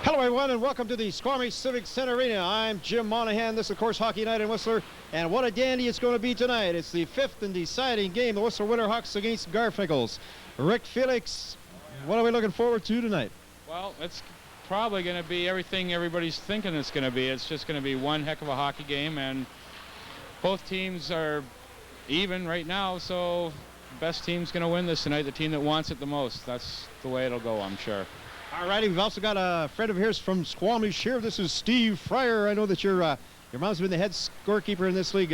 Hello, everyone, and welcome to the Squamish Civic Center Arena. I'm Jim Monahan. This, of course, Hockey Night in Whistler, and what a dandy it's going to be tonight. It's the fifth and deciding game, the Whistler WinterHawks against Garfinkels. Rick, Felix, what are we looking forward to tonight? Well, it's probably going to be everything everybody's thinking it's going to be. It's just going to be one heck of a hockey game, and both teams are even right now, so the best team's going to win this tonight, the team that wants it the most. That's the way it'll go, I'm sure. All righty, we've also got a friend of yours from Squamish here. This is Steve Fryer. I know that your mom's been the head scorekeeper in this league,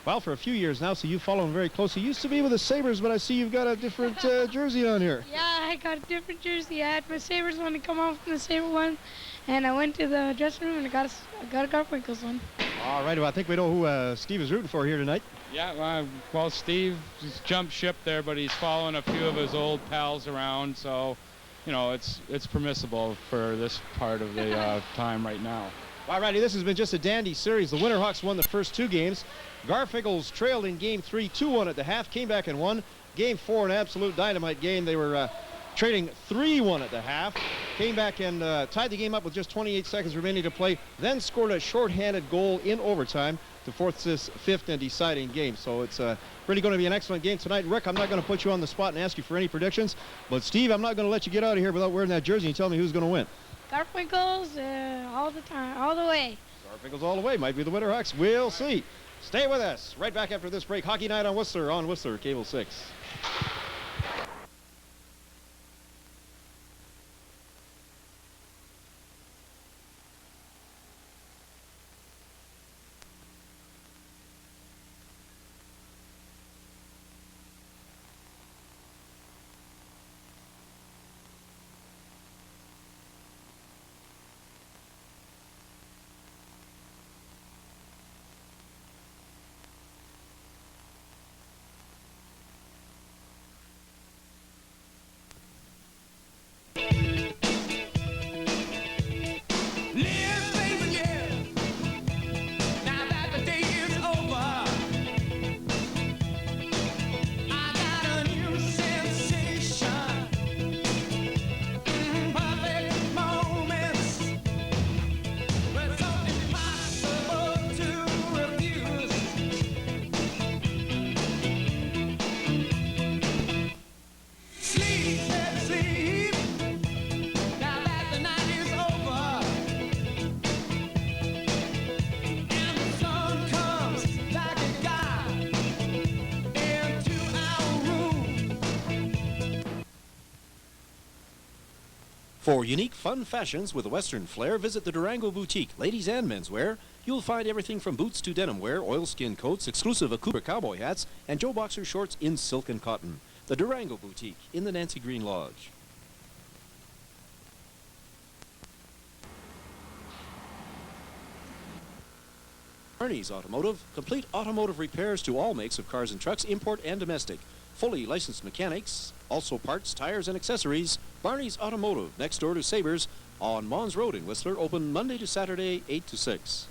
well, for a few years now, so you follow him very closely. You used to be with the Sabres, but I see you've got a different jersey on here. Yeah, I got a different jersey. I had my Sabres one to come off from the Sabre one, and I went to the dressing room and I got a Garfinkels one. All right, well, I think we know who Steve is rooting for here tonight. Yeah, well, Steve just jumped ship there, but he's following a few of his old pals around, so you know, it's permissible for this part of the time right now. All righty, this has been just a dandy series. The WinterHawks won the first two games. Garfinkels trailed in Game 3, 2-1 at the half, came back and won. Game 4, an absolute dynamite game. They were trailing 3-1 at the half, came back and tied the game up with just 28 seconds remaining to play, then scored a shorthanded goal in overtime to force this fifth and deciding game. So it's really going to be an excellent game tonight. Rick, I'm not going to put you on the spot and ask you for any predictions, but Steve, I'm not going to let you get out of here without wearing that jersey and tell me who's going to win. Garfinkels all the time, all the way. Garfinkels all the way. Might be the WinterHawks. We'll see. Stay with us. Right back after this break. Hockey Night on Whistler Cable 6. For unique, fun fashions with a Western flair, visit the Durango Boutique, ladies and menswear. You'll find everything from boots to denim wear, oilskin coats, exclusive Cooper cowboy hats, and Joe Boxer shorts in silk and cotton. The Durango Boutique in the Nancy Green Lodge. Barney's Automotive, complete automotive repairs to all makes of cars and trucks, import and domestic. Fully licensed mechanics, also parts, tires, and accessories. Barney's Automotive, next door to Sabres on Mons Road in Whistler, open Monday to Saturday, 8 to 6.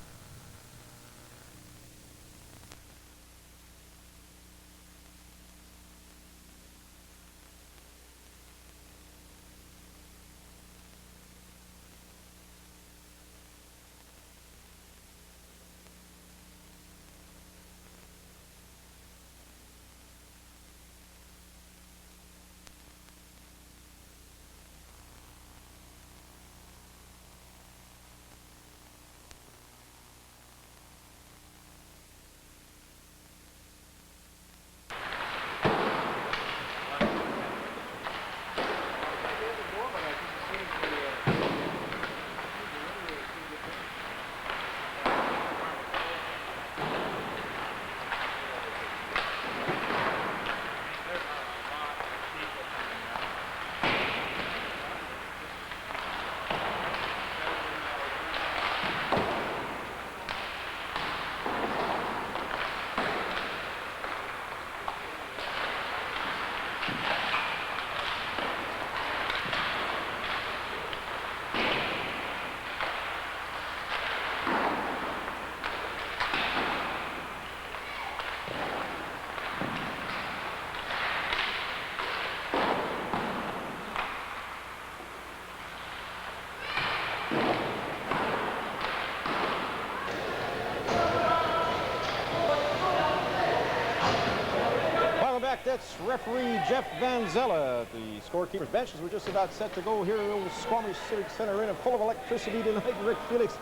That's referee Jeff Van Zella. The scorekeeper's benches were just about set to go here at the old Squamish Civic Center in and full of electricity tonight. Rick Felix,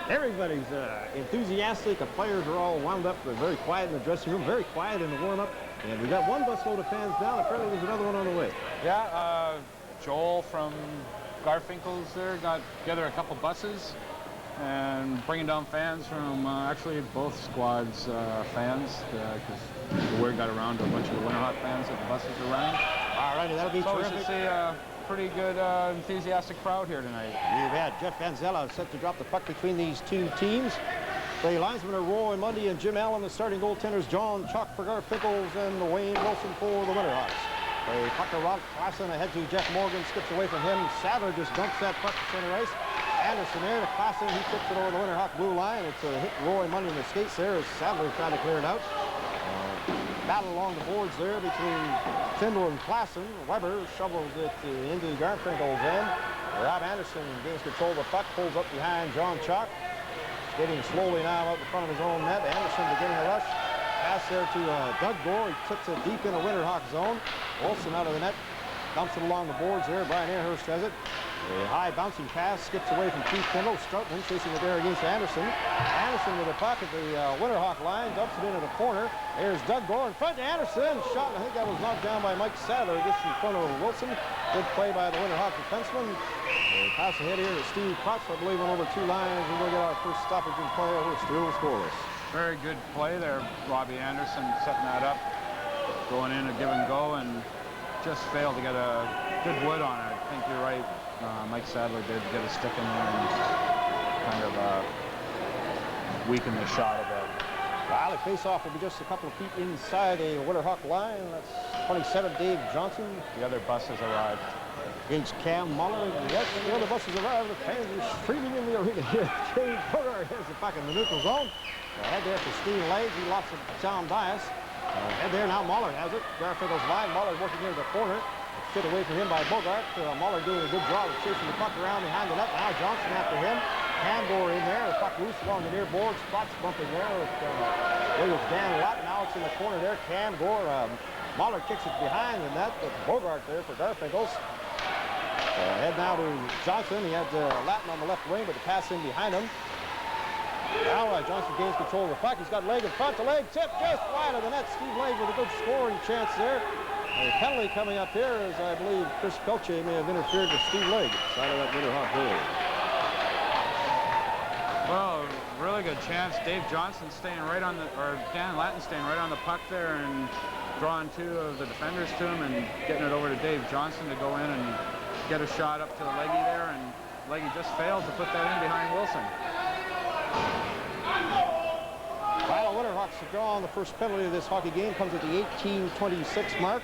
everybody's enthusiastic. The players are all wound up. They're very quiet in the dressing room, very quiet in the warm-up. And we got one busload of fans down. Apparently there's another one on the way. Yeah, Joel from Garfinkels there got together a couple buses and bringing down fans from actually both squads' fans, because the word got around to a bunch of the Winterhawk fans that the buses are running. All righty, that'll be terrific. So we should see a pretty good, enthusiastic crowd here tonight. You've had Jeff Van Zella set to drop the puck between these two teams. The linesmen are Roy Mundy and Jim Allen. The starting goaltenders John Chalk for Garfinkels and Wayne Wilson for the Winterhawks. The puck to Rod Klassen ahead to Jeff Morgan, skips away from him. Sadler just dumps that puck to center ice. Anderson there to Klassen, he tips it over the Winterhawk blue line. It's a hit Roy Mundy in the skates there as Sadler trying to clear it out. Battle along the boards there between Tyndall and Klassen. Weber shovels it into Garfinkel's end. Rob Anderson gains control of the puck, pulls up behind John Chalk. Skating slowly now out in front of his own net. Anderson beginning a rush. Pass there to Doug Gore. He tips it deep in the Winterhawk zone. Wilson out of the net. Dumps it along the boards there. Brian Airhurst has it. A high bouncing pass skips away from Keith Tyndall. Stroutman chasing it there against Anderson. Anderson with a puck at the Winterhawk line. Dumps it into the corner. There's Doug Gore in front to Anderson. Shot. I think that was knocked down by Mike Sadler just in front of Wilson. Good play by the Winterhawk defenseman. A pass ahead here to Steve Krotz. I believe went over two lines. We're going to get our first stoppage in play. We're still scoreless. Very good play there, Robbie Anderson setting that up, going in a give and go, and just failed to get a good wood on it. I think you're right. Mike Sadler did get a stick in there and kind of weaken the shot a bit. Well, the face-off will be just a couple of feet inside the Winterhawk line. That's 27 Dave Johnson. The other bus has arrived. Against Cam Muller. Yes, the other buses arrived. The fans are streaming in the arena here. James Bogart has the puck in the neutral zone. Head there for Steve Lage. He lost it to Tom Dias. Head there now. Muller has it. Garfinkel's line. Muller working into the corner. It's hit away from him by Bogart. Muller doing a good job of chasing the puck around behind the net. Now Johnson after him. Handor in there. The puck loose along the near board. Spots bumping there with Dan Lott. Now it's in the corner there. Cam Gore. Muller kicks it behind the net. But Bogart there for Garfinkels. Head now to Johnson. He had Latin on the left wing, but the pass in behind him. Now Johnson gains control of the puck. He's got Leg in front. The leg tip just wide of the net. Steve Leg with a good scoring chance there. A penalty coming up here as I believe Chris Pelche may have interfered with Steve Leg side of that Winterhawk goal. Well, really good chance. Dave Johnson staying right on the, or Dan Latin staying right on the puck there and drawing two of the defenders to him and getting it over to Dave Johnson to go in and get a shot up to the Leggy there, and Leggy just failed to put that in behind Wilson. Well, the Winterhawks have drawn the first penalty of this hockey game. Comes at the 18:26 mark.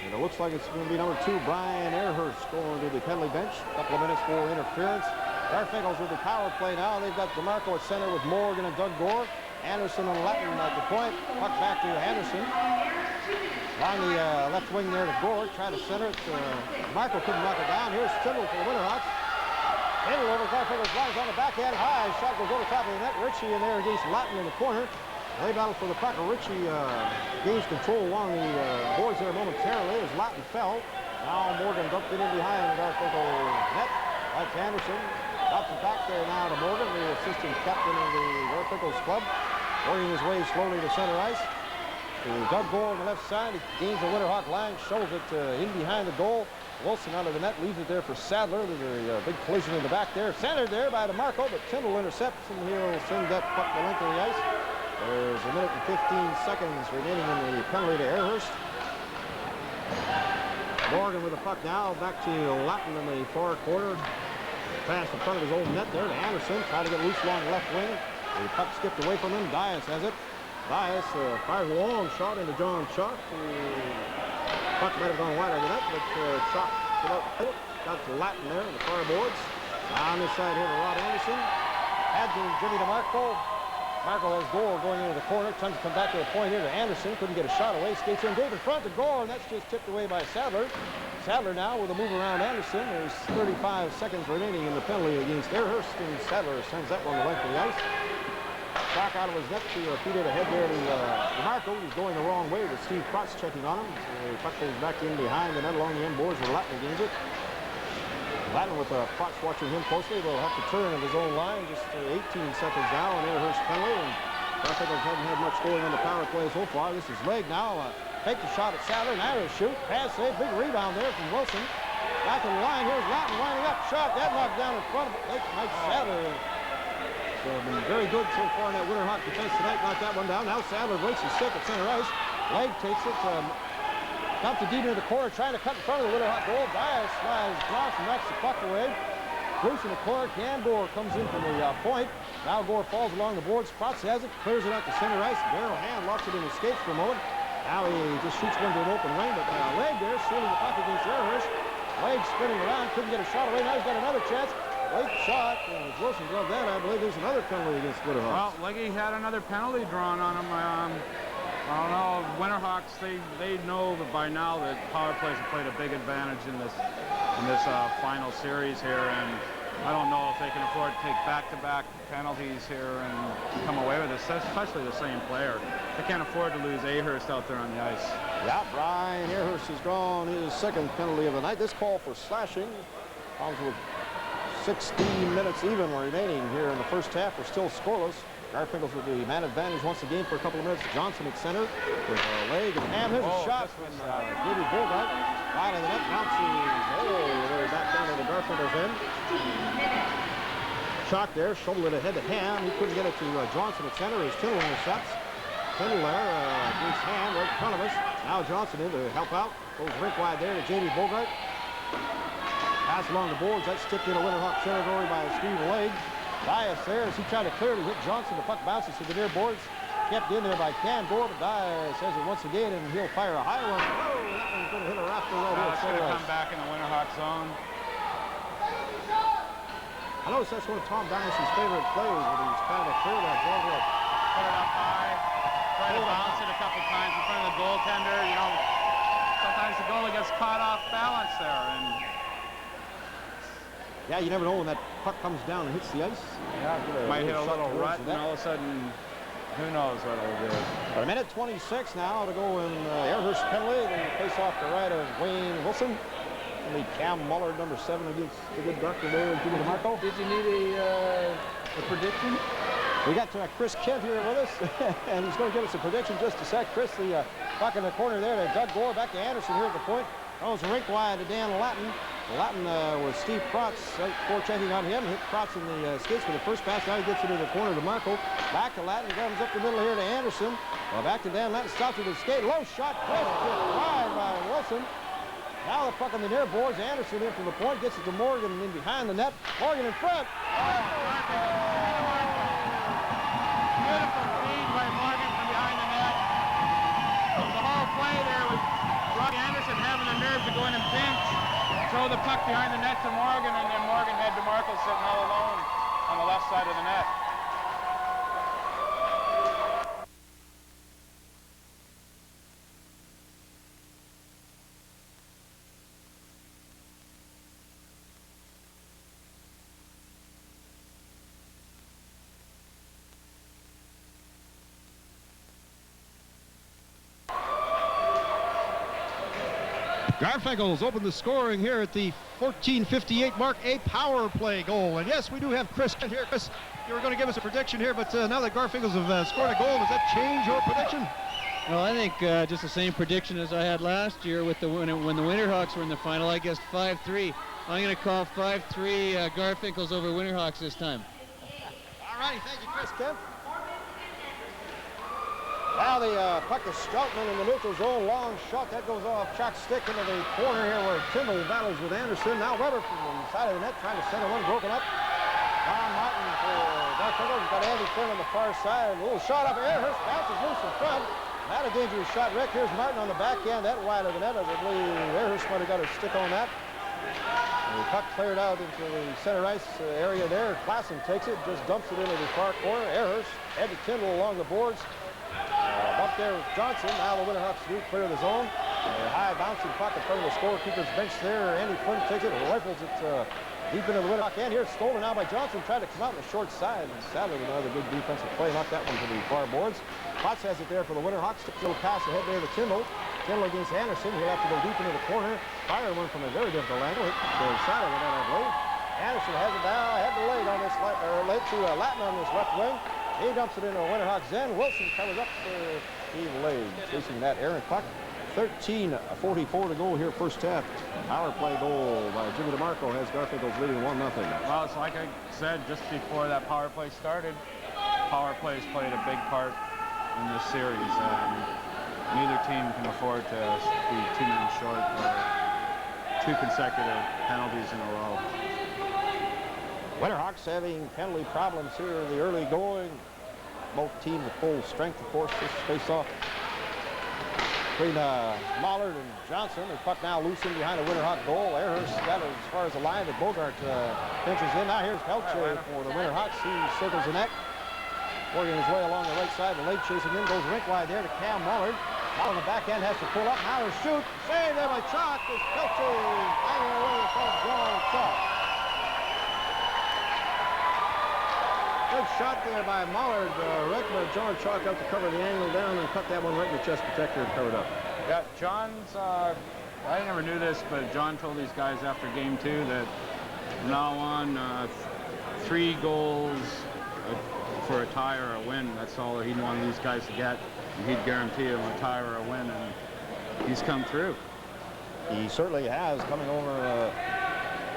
And it looks like it's going to be number 2, Brian Airhurst, going to the penalty bench. A couple of minutes for interference. Garfinkels with the power play now. They've got DeMarco at center with Morgan and Doug Gore. Anderson and Latin at the point. Puck back to Anderson. On the left wing there to Gore. Trying to center it. DeMarco couldn't knock it down. Here's Tyndall for the Winterhawks. Tyndall over Garfinkels lines on the backhand. High shot goes over the top of the net. Ritchie in there against Latin in the corner. Play battle for the puck. Ritchie gains control along the boards there momentarily as Latin fell. Now Morgan dumped it in behind Garfinkel net. That's Anderson. Drops it back there now to Morgan, the assistant captain of the Garfinkel's club. Working his way slowly to center ice. Doug Gore on the left side. He gains the Winterhawk line, shovels it in behind the goal. Wilson out of the net, leaves it there for Sadler. There's a big collision in the back there. Centered there by DeMarco, but Tyndall intercepts, and he'll send that puck the length of the ice. There's a minute and 15 seconds remaining in the penalty to Airhurst. Morgan with the puck now, back to Latin in the far corner. Pass in front of his own net there to Anderson, trying to get loose along the left wing. The puck skipped away from him. Dias has it. Dias fires a long shot into John Chalk. Puck might have gone wide of the net, but Chalk put out the pit. Got to Latin there in the far boards. On this side here to Rod Anderson. Had to Jimmy DeMarco. Marco has Gore going into the corner, trying to come back to the point here to Anderson. Couldn't get a shot away. Skates in deep in front to Gore, and that's just tipped away by Sadler. Sadler now with a move around Anderson. There's 35 seconds remaining in the penalty against Airhurst, and Sadler sends that one the length of the ice. Shot out of his net to feed it ahead there to DeMarco. He's going the wrong way with Steve Protz checking on him. So the puck goes back in behind the net along the end boards where Latin gains it. Latin with Protz watching him closely. Will have to turn of his own line. Just 18 seconds now on Ayerhurst penalty. And Garfinkels haven't had much going on the power play so far. This is Leg now. Take the shot at Sadler. Now he'll shoot. Pass save. Big rebound there from Wilson. Back to the line. Here's Latin winding up. Shot. That knocked down in front of Mike Sadler. Been very good so far in that WinterHawk defense tonight. Knocked that one down. Now Sadler breaks his stick at center ice. Leg takes it. Dumps it deep into the corner, trying to cut in front of the WinterHawk goal. Dias slides Johnson, knocks the puck away. Loose in the corner. Gore comes in from the point. Now Gore falls along the boards. Protz has it, clears it out to center ice. Darryl Hand locks it in, escapes for a moment. Now he just shoots one to an open wing, but Leg there, stealing the puck against Ayerhurst. Leg spinning around, couldn't get a shot away. Now he's got another chance. Late shot. Wilson gloved that. I believe there's another penalty against WinterHawks. Well, Leggy had another penalty drawn on him. I don't know. WinterHawks, they know that by now that power plays have played a big advantage in this final series here, and I don't know if they can afford to take back-to-back penalties here and come away with this, especially the same player. They can't afford to lose Ayerhurst out there on the ice. Yeah, Brian Ayerhurst has drawn his second penalty of the night. This call for slashing comes with 16 minutes even remaining here in the first half. We're still scoreless. Garfinkels with the man advantage once again for a couple of minutes. Johnson at center with a leg and Ham. Here's a shot from David Bogart. Right of the net, bounces. They're back down to the Garfinkels end. Shot there, shoveled it ahead to Ham. He couldn't get it to Johnson at center as Tindall intercepts. Tindall there against Ham right in front of us. Now Johnson in to help out. Goes rink wide there to J.D. Bogart. Pass along the boards. That's tipped into WinterHawk territory by Steve Leg. Dias there as he tried to clearly hit Johnson. The puck bounces to the near boards. Kept in there by Gore, but Dias has it once again, and he'll fire a high one. Oh, that one's going to hit a rafter right here. It's going to come back in the WinterHawk zone. I notice that's one of Tom Dias' favorite plays when he's trying to clear that ball. Put it up high. Try to bounce it a couple times in front of the goaltender. You know, sometimes the goalie gets caught off balance there, and yeah, you never know when that puck comes down and hits the ice. Yeah, might hit a little rut, and all of a sudden, who knows what it'll do. A minute 26 now to go in Ayerhurst penalty. Then face off the right of Wayne Wilson. And the Cam Muller, number 7, against the good doctor there, Jimmy DeMarco. Did you need a prediction? We got Chris Kent here with us, and he's going to give us a prediction just a sec. Chris, the puck in the corner there to Doug Gore, back to Anderson here at the point. Throws a rink wide to Dan Latin. Latin with Steve Protz forechecking on him. Hit Protz in the skates for the first pass. Now he gets it to the corner to Marco. Back to Latin. Comes up the middle here to Anderson. Back to Dan Latin. Stops with his skate. Low shot. Chris wide by Wilson. Now the puck on the near boards. Anderson in from the point. Gets it to Morgan in behind the net. Morgan in front. Beautiful feed by Morgan from behind the net. The whole play there was Brock Anderson having the nerve to go in and pinch. Throw the puck behind the net to Morgan, and then Morgan had DeMarco sitting all alone on the left side of the net. Garfinkels opened the scoring here at the 14:58 mark, a power play goal. And yes, we do have Chris here. Chris, you were going to give us a prediction here, but now that Garfinkels have scored a goal, does that change your prediction? Well, I think just the same prediction as I had last year with when the WinterHawks were in the final. I guessed 5-3. I'm going to call 5-3 Garfinkels over WinterHawks this time. All righty, thank you, Chris Kemp. Now the puck is Stroutman in the neutral zone. Long shot. That goes off Chuck's stick into the corner here where Tindall battles with Anderson. Now Weber from the side of the net trying to center one. Broken up. Tom Martin for Garfinkels. Got Andy Quinn on the far side. A little shot up here. Ayerhurst bounces loose in front. Not a dangerous shot, Rick. Here's Martin on the back end. That wide of the net. I believe Ayerhurst might have got a stick on that. The puck cleared out into the center ice area there. Klassen takes it. Just dumps it into the far corner. Ayerhurst head to Tindall along the boards. Up there with Johnson. Now the WinterHawks do clear the zone. High bouncing puck in front of the scorekeeper's bench there. Andy Quinn takes it, rifles it Deep into the Winterhawk end here. Stolen now by Johnson. Tried to come out on the short side. And Sadler with another good defensive play. Knocked that one to the far boards. Potts has it there for the Winterhawks. Took a little pass ahead there to Tyndall. Tyndall against Anderson. He'll have to go deep into the corner. Fired one from a very difficult angle. Hit the Sadler with that blade. Anderson has it down. Had the lead on this, led to Latin on this left wing. He dumps it into a Winterhawks end. Wilson covers up for Steve Lade. Chasing that errant puck. 13:44 to go here first half. Power play goal by Jimmy DeMarco has Garfinkels leading 1-0. Well, it's like I said just before that power play started. Power plays played a big part in this series, and neither team can afford to be 2 men short or 2 consecutive penalties in a row. Winterhawks having penalty problems here in the early going. Both teams at full strength, of course. This face-off between Mollard and Johnson. The puck now loosened behind the Winterhawk goal. Airhurst got it as far as the line that Bogart pinches in. Now here's Pelcher for the Winterhawks. He circles the net, working his way along the right side. The late chasing in, goes rink wide there to Cam Mollard. Mollard on the back end has to pull up. Now there's shoot. Save there by Chalk. As Pelcher banging away from John Chalk. Good shot there by Mollard. John Chalk out to cover the angle down and cut that one right in the chest protector and covered up. Yeah, John's, I never knew this, but John told these guys after game 2 that from now on, 3 goals for a tie or a win. That's all he wanted these guys to get. And he'd guarantee them a tie or a win, and he's come through. He certainly has, coming over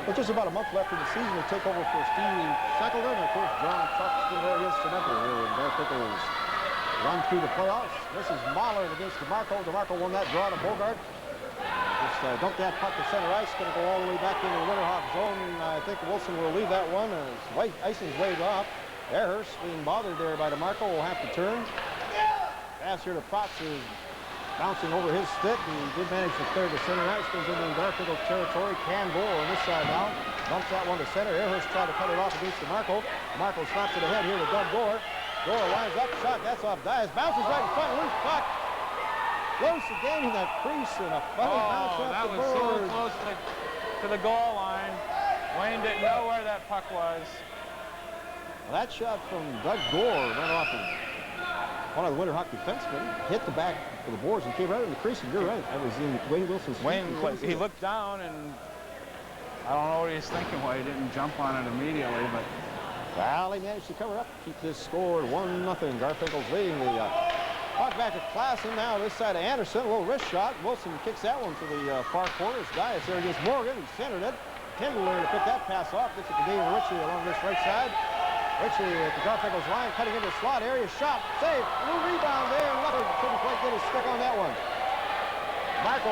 with just about a month left in the season to take over for Steve Shackleton. Of course, John Chalk's been very instrumental here in Garfinkels' run through the playoffs. This is Mollard against DeMarco. DeMarco won that draw to Bogart. Just dumped that puck to center ice. Going to go all the way back into the Winterhawk zone. I think Wilson will leave that one as icing's waved off. Airhurst being bothered there by DeMarco will have to turn. Pass here to Potts is bouncing over his stick. He did manage to clear the center ice. Comes into Garfinkels territory. Can go on this side now. Dumps that one to center. Airhurst tried to cut it off against DeMarco. DeMarco snaps it ahead here to Doug Gore. Gore lines up. Shot. That's off Dias. Bounces right in front. Loose puck. Close again in that crease and a funny bounce off that the was board. so close to the goal line. Wayne didn't know where that puck was. Well, that shot from Doug Gore went off and one of the Winterhawk defensemen hit the back of the boards and came right in the crease. And you're right. That was in Wayne Wilson's. He looked down and I don't know what he's thinking, why he didn't jump on it immediately, but well, he managed to cover up, keep this score 1-0. Garfinkels leading the puck back to Klassen. Now this side of Anderson, a little wrist shot. Wilson kicks that one to the far corner. Dias there against Morgan. He centered it. Kendall there to pick that pass off. Gets it to David Ritchie along this right side. Ritchie at the Garfinkels line, cutting into the slot area. Shot, save, little rebound there. And Leopard couldn't quite get his stick on that one. Marco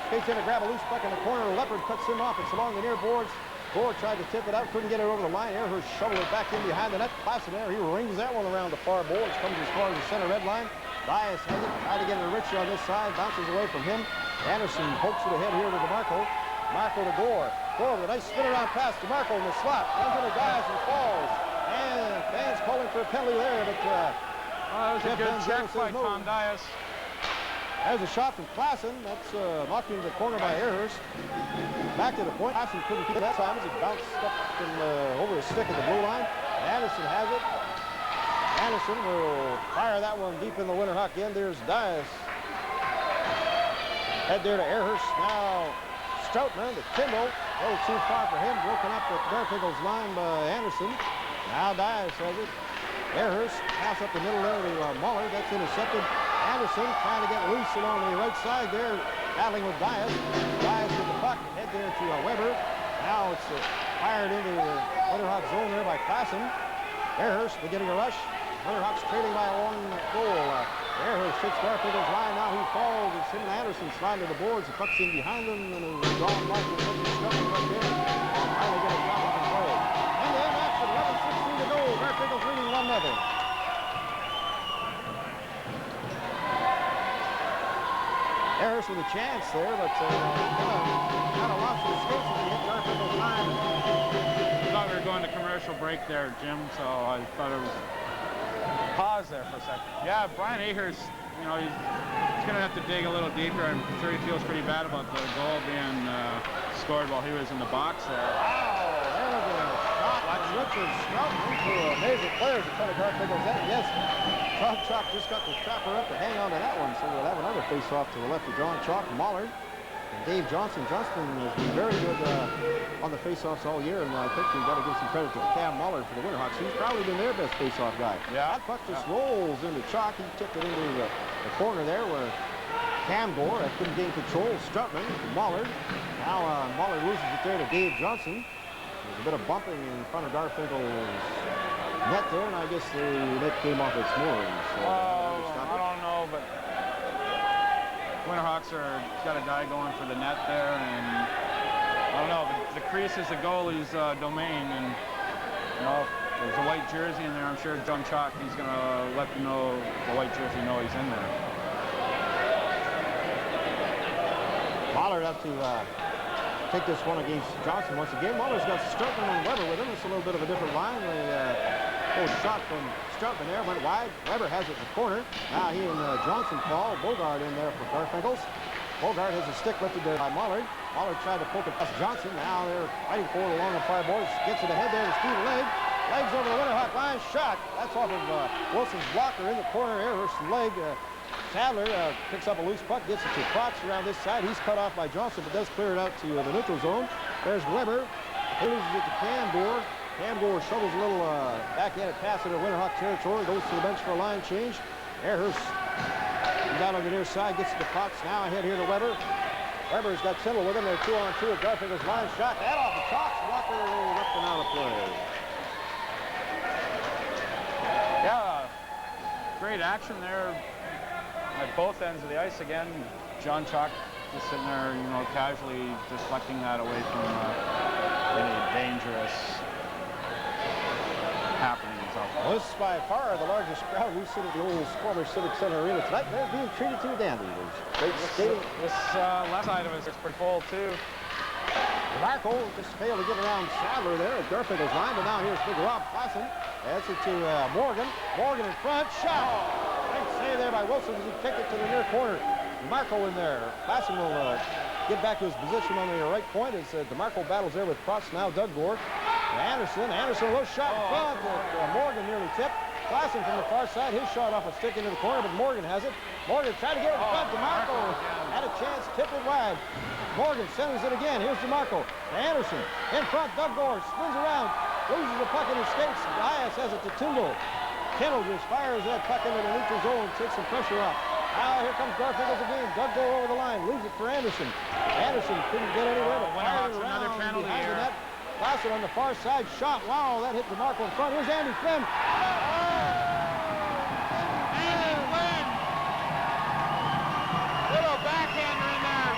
skates in to grab a loose puck in the corner. Leopard cuts him off. It's along the near boards. Gore tried to tip it out, couldn't get it over the line. Airhurst shoveled it back in behind the net. Klassen there, he rings that one around the far boards, comes as far as the center red line. Dias has it, tried to get it to Ritchie on this side, bounces away from him. Anderson pokes it ahead here to DeMarco. Marco to Gore. Gore with a nice spin around pass to DeMarco in the slot. Runs into Dias and falls. And fans calling for a penalty there, but that was a good check by Tom Dias. There's a shot from Klassen. That's knocked into the corner by Airhurst. Back to the point. Klassen couldn't keep it that time as it bounced up and, over his stick at the blue line. Anderson has it. Anderson will fire that one deep in the Winterhawk end. There's Dias. Head there to Airhurst. Now Stroutman to Tyndall. A little too far for him. Broken up with Garfinkels' line by Anderson. Now Dias has it. Airhurst pass up the middle there to Muller. That's intercepted. Anderson trying to get loose along the right side there, battling with Dias. Dias with the puck, head there to Weber. Now it's fired into the Winterhawk zone there by Klassen. Airhurst beginning a rush. Winterhawks trailing by 1 goal. Airhurst hits Garfinkels' line. Now he falls. It's him and Anderson slide to the boards. The puck's in behind him and is drawn back and stuffing right there. Finally get a stop and control. And the end action, 11:16 to go. Garfinkels leading 1-0. Airhurst with a chance there, but kind of lost his skates when he hit Garfinkels' line. I thought we were going to commercial break there, Jim, so I thought it was pause there for a second. Yeah, Brian Ahers, you know, he's going to have to dig a little deeper. I'm sure he feels pretty bad about the goal being scored while he was in the box there. Wow, there Richard Stroutman, who amazing players in front of Garfinkels. Yes, John Chalk just got the trapper up to hang on to that one, so we'll have another face-off to the left of John Chalk. Mollard and Dave Johnson. Johnston has been very good on the face-offs all year, and I think we've got to give some credit to Cam Mollard for the Winterhawks. He's probably been their best face-off guy. Yeah. That puck just rolls into Chalk. He tipped it into the corner there where Cam Gore couldn't gain control. Stroutman, Mollard. Now Mollard loses it there to Dave Johnson. There's a bit of bumping in front of Garfinkel's net there, and I guess the net came off its moorings. So I don't know, but Winterhawks got a guy going for the net there, and I don't know. The crease is the goalie's domain, and you know, there's a white jersey in there. I'm sure John Chalk, he's going to let the white jersey know he's in there. Mollard up to take this one against Johnson once again. Muller's got Stroutman and Weber with him. It's a little bit of a different line. The shot from Stroutman there went wide. Weber has it in the corner. Now he and Johnson fall. Bogart in there for Garfinkels. Bogart has a stick lifted there by Mollard. Mollard tried to poke it past Johnson. Now they're fighting for it along the far boards. Gets it ahead there to Steve Leg. Legs over the Winterhawk line. Shot. That's off of Wilson's blocker in the corner. Ehrhurst's leg. Sadler picks up a loose puck, gets it to Fox around this side. He's cut off by Johnson, but does clear it out to the neutral zone. There's Weber. He loses it to Cam Gore. Cam Gore shovels a little backhanded pass into Winterhawk territory, goes to the bench for a line change. Ehrhurst comes out on the near side, gets it to Fox. Now ahead here to Weber. Weber's got Tindall with him. They're 2-on-2 at Garfinkel's line shot. That off the Fox. Walker up and out of play. Yeah, great action there. At both ends of the ice again, John Chalk just sitting there, you know, casually deflecting that away from any dangerous happenings. Well, this is by far the largest crowd we've seen at the old Squamish Civic Center arena tonight. They're being treated to a dandy. Great skating. This left side of it is pretty full too. Marco just failed to get around Sadler there at Garfinkel's line, but now here's big Rob Klassen. That's it to Morgan. Morgan in front, shot. Great save there by Wilson as he kicked it to the near corner. DeMarco in there. Klassen will get back to his position on the right point as DeMarco battles there with Cross. Now Doug Gore. Anderson a little shot in front. Morgan nearly tipped. Klassen from the far side. His shot off a stick into the corner, but Morgan has it. Morgan tried to get it in front. DeMarco had a chance, tipped it wide. Morgan centers it again. Here's DeMarco. Anderson in front. Doug Gore spins around. Loses the puck in his skates. Dias has it to Tindall. Tindall just fires that puck into the neutral zone, takes some pressure off. Now here comes Garfinkels again. Doug Gore over the line, leaves it for Anderson. Anderson couldn't get anywhere, but fired it around penalty behind here. the net. Klassen on the far side, shot. Wow, that hit DeMarco in front. Here's Andy Flynn. Andy Flynn! Little backhander in there.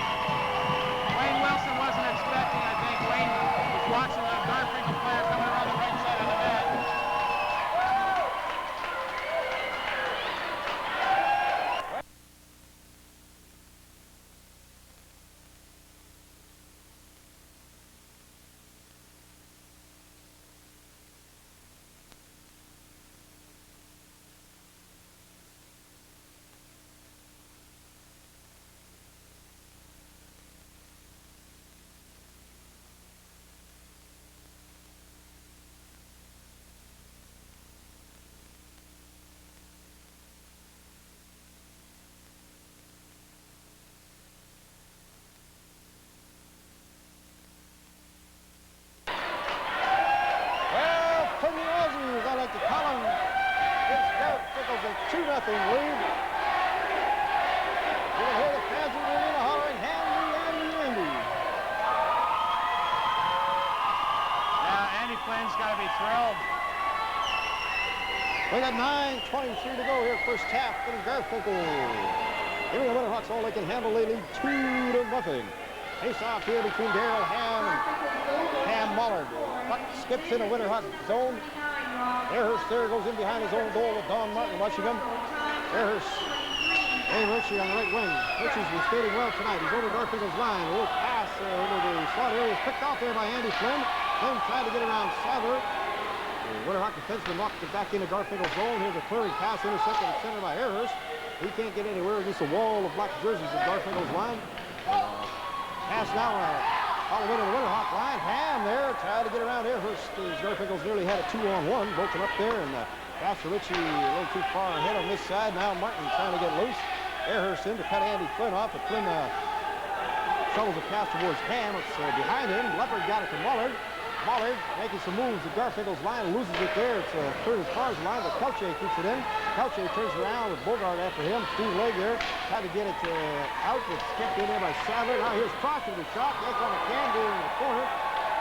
Wayne Wilson wasn't expecting, I think. Wayne was watching the Garfinkel player coming around the right side of the net. Garfinkels a 2-0 lead. You can hear the fans in the arena hollering, Andy. Yeah, Andy Flynn's got to be thrilled. We got 9:23 to go here, first half. Garfinkel. Giving the Winterhawks all they can handle. They lead 2-0. Face off here between Darrell Ham and Cam Mollard. Puck skips in a Winterhawk zone. Ehrhurst there goes in behind his own goal with Don Martin watching him. Ehrhurst. Hey, Richie on the right wing. Richie's been skating well tonight. He's over Garfinkel's line. A little pass over the slot area. Picked off there by Andy Flynn. Flynn tried to get around Sadler. The Winterhawk defenseman knocked it back into Garfinkel's zone. Here's a clearing pass intercepted at center by Ehrhurst. He can't get anywhere against the wall of black jerseys at Garfinkel's line. Pass now All the way to the Winterhawk line. Ham there, tried to get around Airhurst as Garfinkels nearly had a 2-on-1. Broken up there, and pass to Ritchie a little too far ahead on this side. Now Martin trying to get loose. Airhurst in to cut Andy Flynn off, but Flynn shovels a pass towards Ham. It's behind him. Leopard got it to Mullard. Mullard making some moves. The Garfinkels line loses it there. It's cleared as far as the line, but Kelche keeps it in. Kelche turns around with Bogart after him. Steve Legg there. Tried to get it out, but kept in there by Sadler. Now here's Cross with the shot. That's on the can in the corner.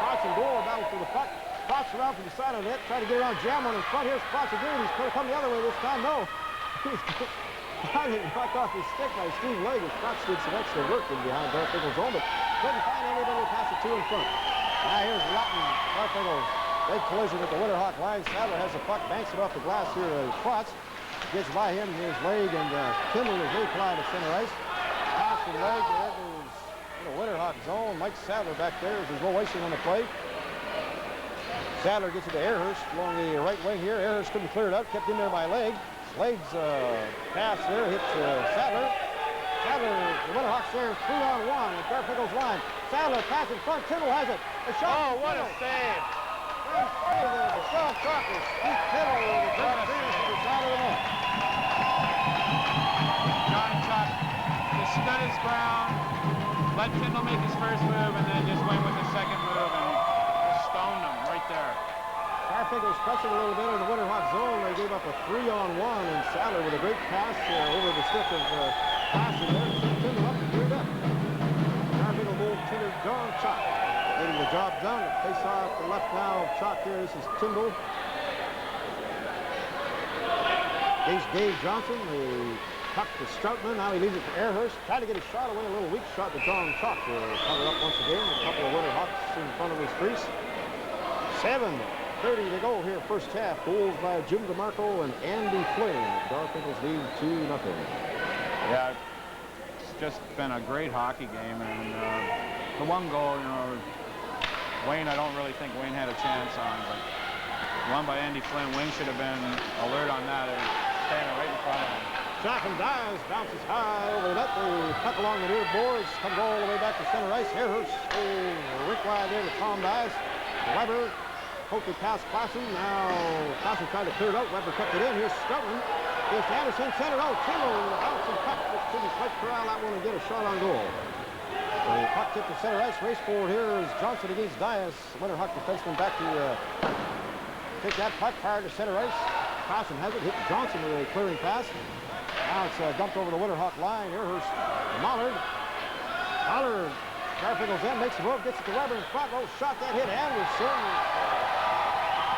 Cross and Gore battle for the puck. Cross around from the side of the net. Try to get around Jam on his front. Here's Cross again. He's going to come the other way this time. No. He's knocked off his stick by Steve Legg. Cross did some extra work in behind Garfinkel's zone, but couldn't find anybody to pass it to in front. Now here's Latin. Garfinkels. Big collision at the Winterhawk line. Sadler has the puck, banks it off the glass here at Klotz. Gets by him. Here's Legg, and Kimball is replied to center ice. Pass from Legg. There goes the Winterhawk zone. Mike Sadler back there as there's no icing on the play. Sadler gets it to Airhurst along the right wing here. Airhurst couldn't clear it out. Kept in there by Legg. Legg's pass there hits Sadler. Sadler, the Winterhawks there 3-on-1 at Garfinkel's line. Sadler pass in front. Kimball has it. A shot. Oh, what a save. Great save there. The shot Crocker. Steve Kimball with a great finish to the side of the net. John Chuck just stood his ground, let Tyndall make his first move, and then just went with the second move and just stoned him right there. Garfinkel's pressing a little bit in the Winterhawk zone. They gave up a 3-on-1, and Sadler with a great pass over the stick of passing there. Tyndall up and cleared up. Garfinkel moved Tyndall, John Chuck getting the job done. Face off the left now of Chuck here. This is Tyndall. Here's Dave Johnson. The puck to Stroutman. Now he leaves it to Airhurst. Tried to get a shot away. A little weak shot to John Chuck. Covered up once again. A couple of Winterhawks in front of his crease. 7:30 to go here, first half. Goals by Jim DeMarco and Andy Flynn. Garfinkels lead 2-0. Yeah, it's just been a great hockey game, and the one goal, you know, Wayne, I don't really think Wayne had a chance on, but one by Andy Flynn. Wayne should have been alert on that and standing right in front of him. Shot and dives, bounces high over the net. They puck along the near boards, comes all the way back to center ice. Airhurst, rink wide there to Tom Dives. Weber, hopefully past Klassen. Now Klassen tried to clear it out. Weber kept it in. Here's Stroutman. Here's Anderson, center out. Kimball with a bouncing puck. Just couldn't quite corral that one and get a shot on goal. The puck tipped to center ice. Race forward here is Johnson against Dias. Winterhawk defenseman back to take that puck, fired to center ice. Klassen has it. Hit Johnson with a clearing pass. Now it's dumped over the Winterhawk line. Airhurst, Mollard. Mollard, Garfinkel's in, makes the move, gets it to Weber in front. Oh, shot that hit Anderson.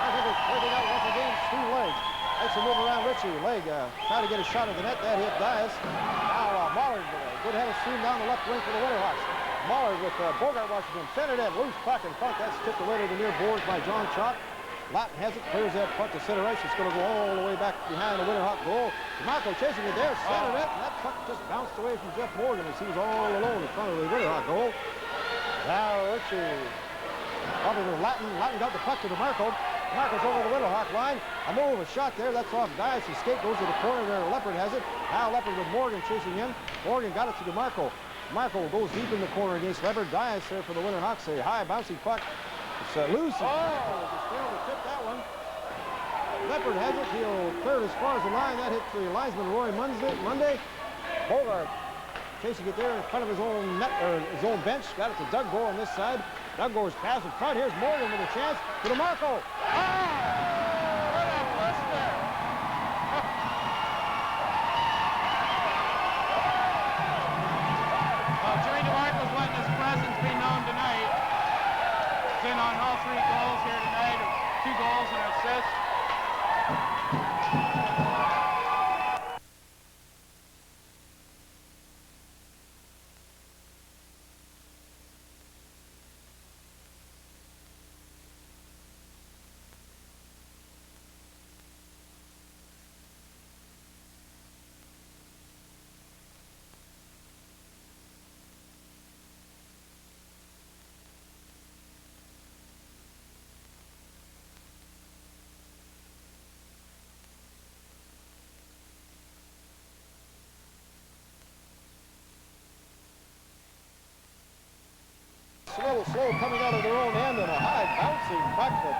Garfinkel's taking out once again. Steve Legg makes a move around Ritchie. Legg trying to get a shot at the net. That hit Dias. Now Mollard with a good head of steam down the left wing for the Winterhawks. Mollard with Bogart watching him. Centered in, loose puck in front. That's tipped away to the near boards by John Chalk. Latin has it, clears that puck to center ice. It's going to go all the way back behind the Winterhawk goal. DeMarco chasing it there, centered it, and that puck just bounced away from Jeff Morgan as he was all alone in front of the Winterhawk goal. Now Ritchie bumping with Latin. Latin got the puck to DeMarco. DeMarco's over the Winterhawk line. A move, a shot there. That's off Dias. His skate goes to the corner there. Leopard has it. Now Leopard with Morgan chasing him. Morgan got it to DeMarco. DeMarco goes deep in the corner against Leopard. Dias there for the Winterhawks. A high bouncing puck. It's loose. Just failed to tip that one. Leopard has it. He'll clear it as far as the line. That hit the linesman Roy Monday. Bogart chasing it there in front of his own net, or his own bench. Got it to Doug Gore on this side. Doug Gore's pass in front. Here's Morgan with a chance to DeMarco. What a blister! Well, Jerry DeMarco's letting his presence be known tonight. He's in on all 3 goals here tonight, 2 goals and an assist. coming out of their own end and a high bouncing puck that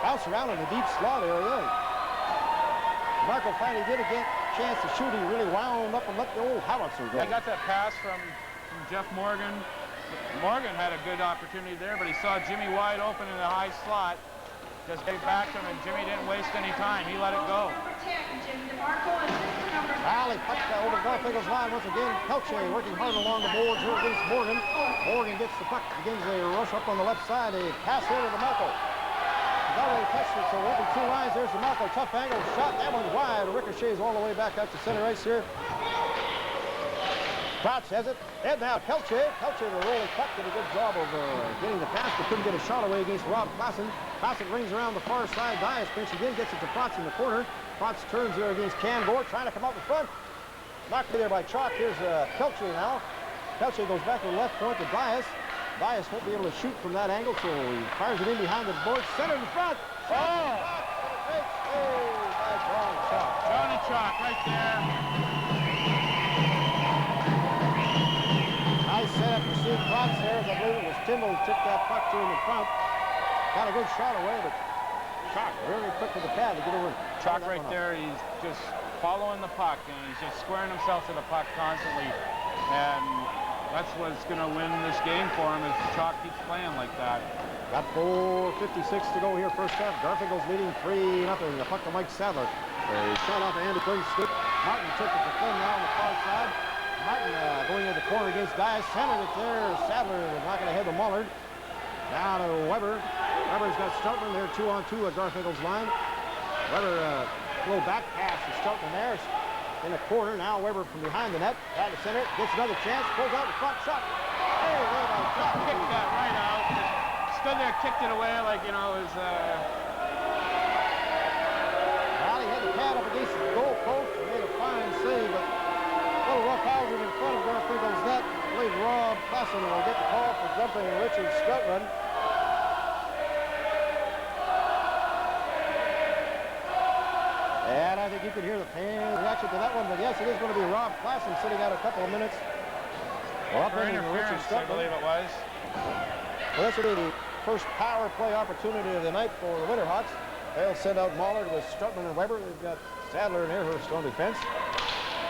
bounced around in the deep slot area. Marco finally did get a chance to shoot. He really wound up and let the old howitzer go. I got that pass from Jeff Morgan. Morgan had a good opportunity there, but he saw Jimmy wide open in the high slot. Just gave back to him, and Jimmy didn't waste any time. He let it go. Valley puts that over Garfinkels' line once again. Pelche working hard along the boards here against Morgan. Morgan gets the puck, begins a rush up on the left side. A pass here to the Marco. He's already touched it, so working two lines. There's the Marco. Tough angle shot. That one's wide. Ricochets all the way back out to center ice here. Trotz has it. And now Pelche. Pelche, the rolling puck, did a good job of getting the pass, but couldn't get a shot away against Rob Klassen. Klassen rings around the far side. Dias pinch again, gets it to Trotz in the corner. Trotz turns there against Cambor, trying to come out in front. Knocked there by Chalk. Here's Pelche now. Pelche goes back to the left point to Dias. Dias won't be able to shoot from that angle, so he fires it in behind the board. Center in front. Oh! By John Chalk. Johnny Chalk right there. Nice setup to Steve Trotz there. I believe it was Timbal who took that puck to him in front. Got a good shot away, but Chalk very quick to the pad to get over. Chalk right there, he's just following the puck, and he's just squaring himself to the puck constantly. And that's what's going to win this game for him, if Chalk keeps playing like that. Got 4:56 to go here first half. Garfinkels leading 3-0. The puck to Mike Sadler. A shot off of Andy Quinn's stick. Martin took it to Flynn now on the far side. Martin going into the corner against Dias. Centered it there. Sadler knocking ahead of Mullard. Now to Weber. Weber's got Startman there, 2-on-2 at Garfinkel's line. Weber, a little back pass to Startman there. In the corner, now Weber from behind the net. Back to center, gets another chance, pulls out the front shot. Hey, Kicked that right out. Stood there, kicked it away like, you know, it was... Well, he had the pad up against the goal post and made a fine save, but a little rough housing in front of Garfinkel's net. I believe Rob Klassen will get the call for jumping Richard Strutman. And I think you can hear the fans' reaction to that one, but yes, it is going to be Rob Klassen sitting out a couple of minutes. Well, for interference, I believe it was. Well, this will be the first power play opportunity of the night for the WinterHawks. They'll send out Mullard with Strutman and Weber. They've got Sadler and Airhurst on defense.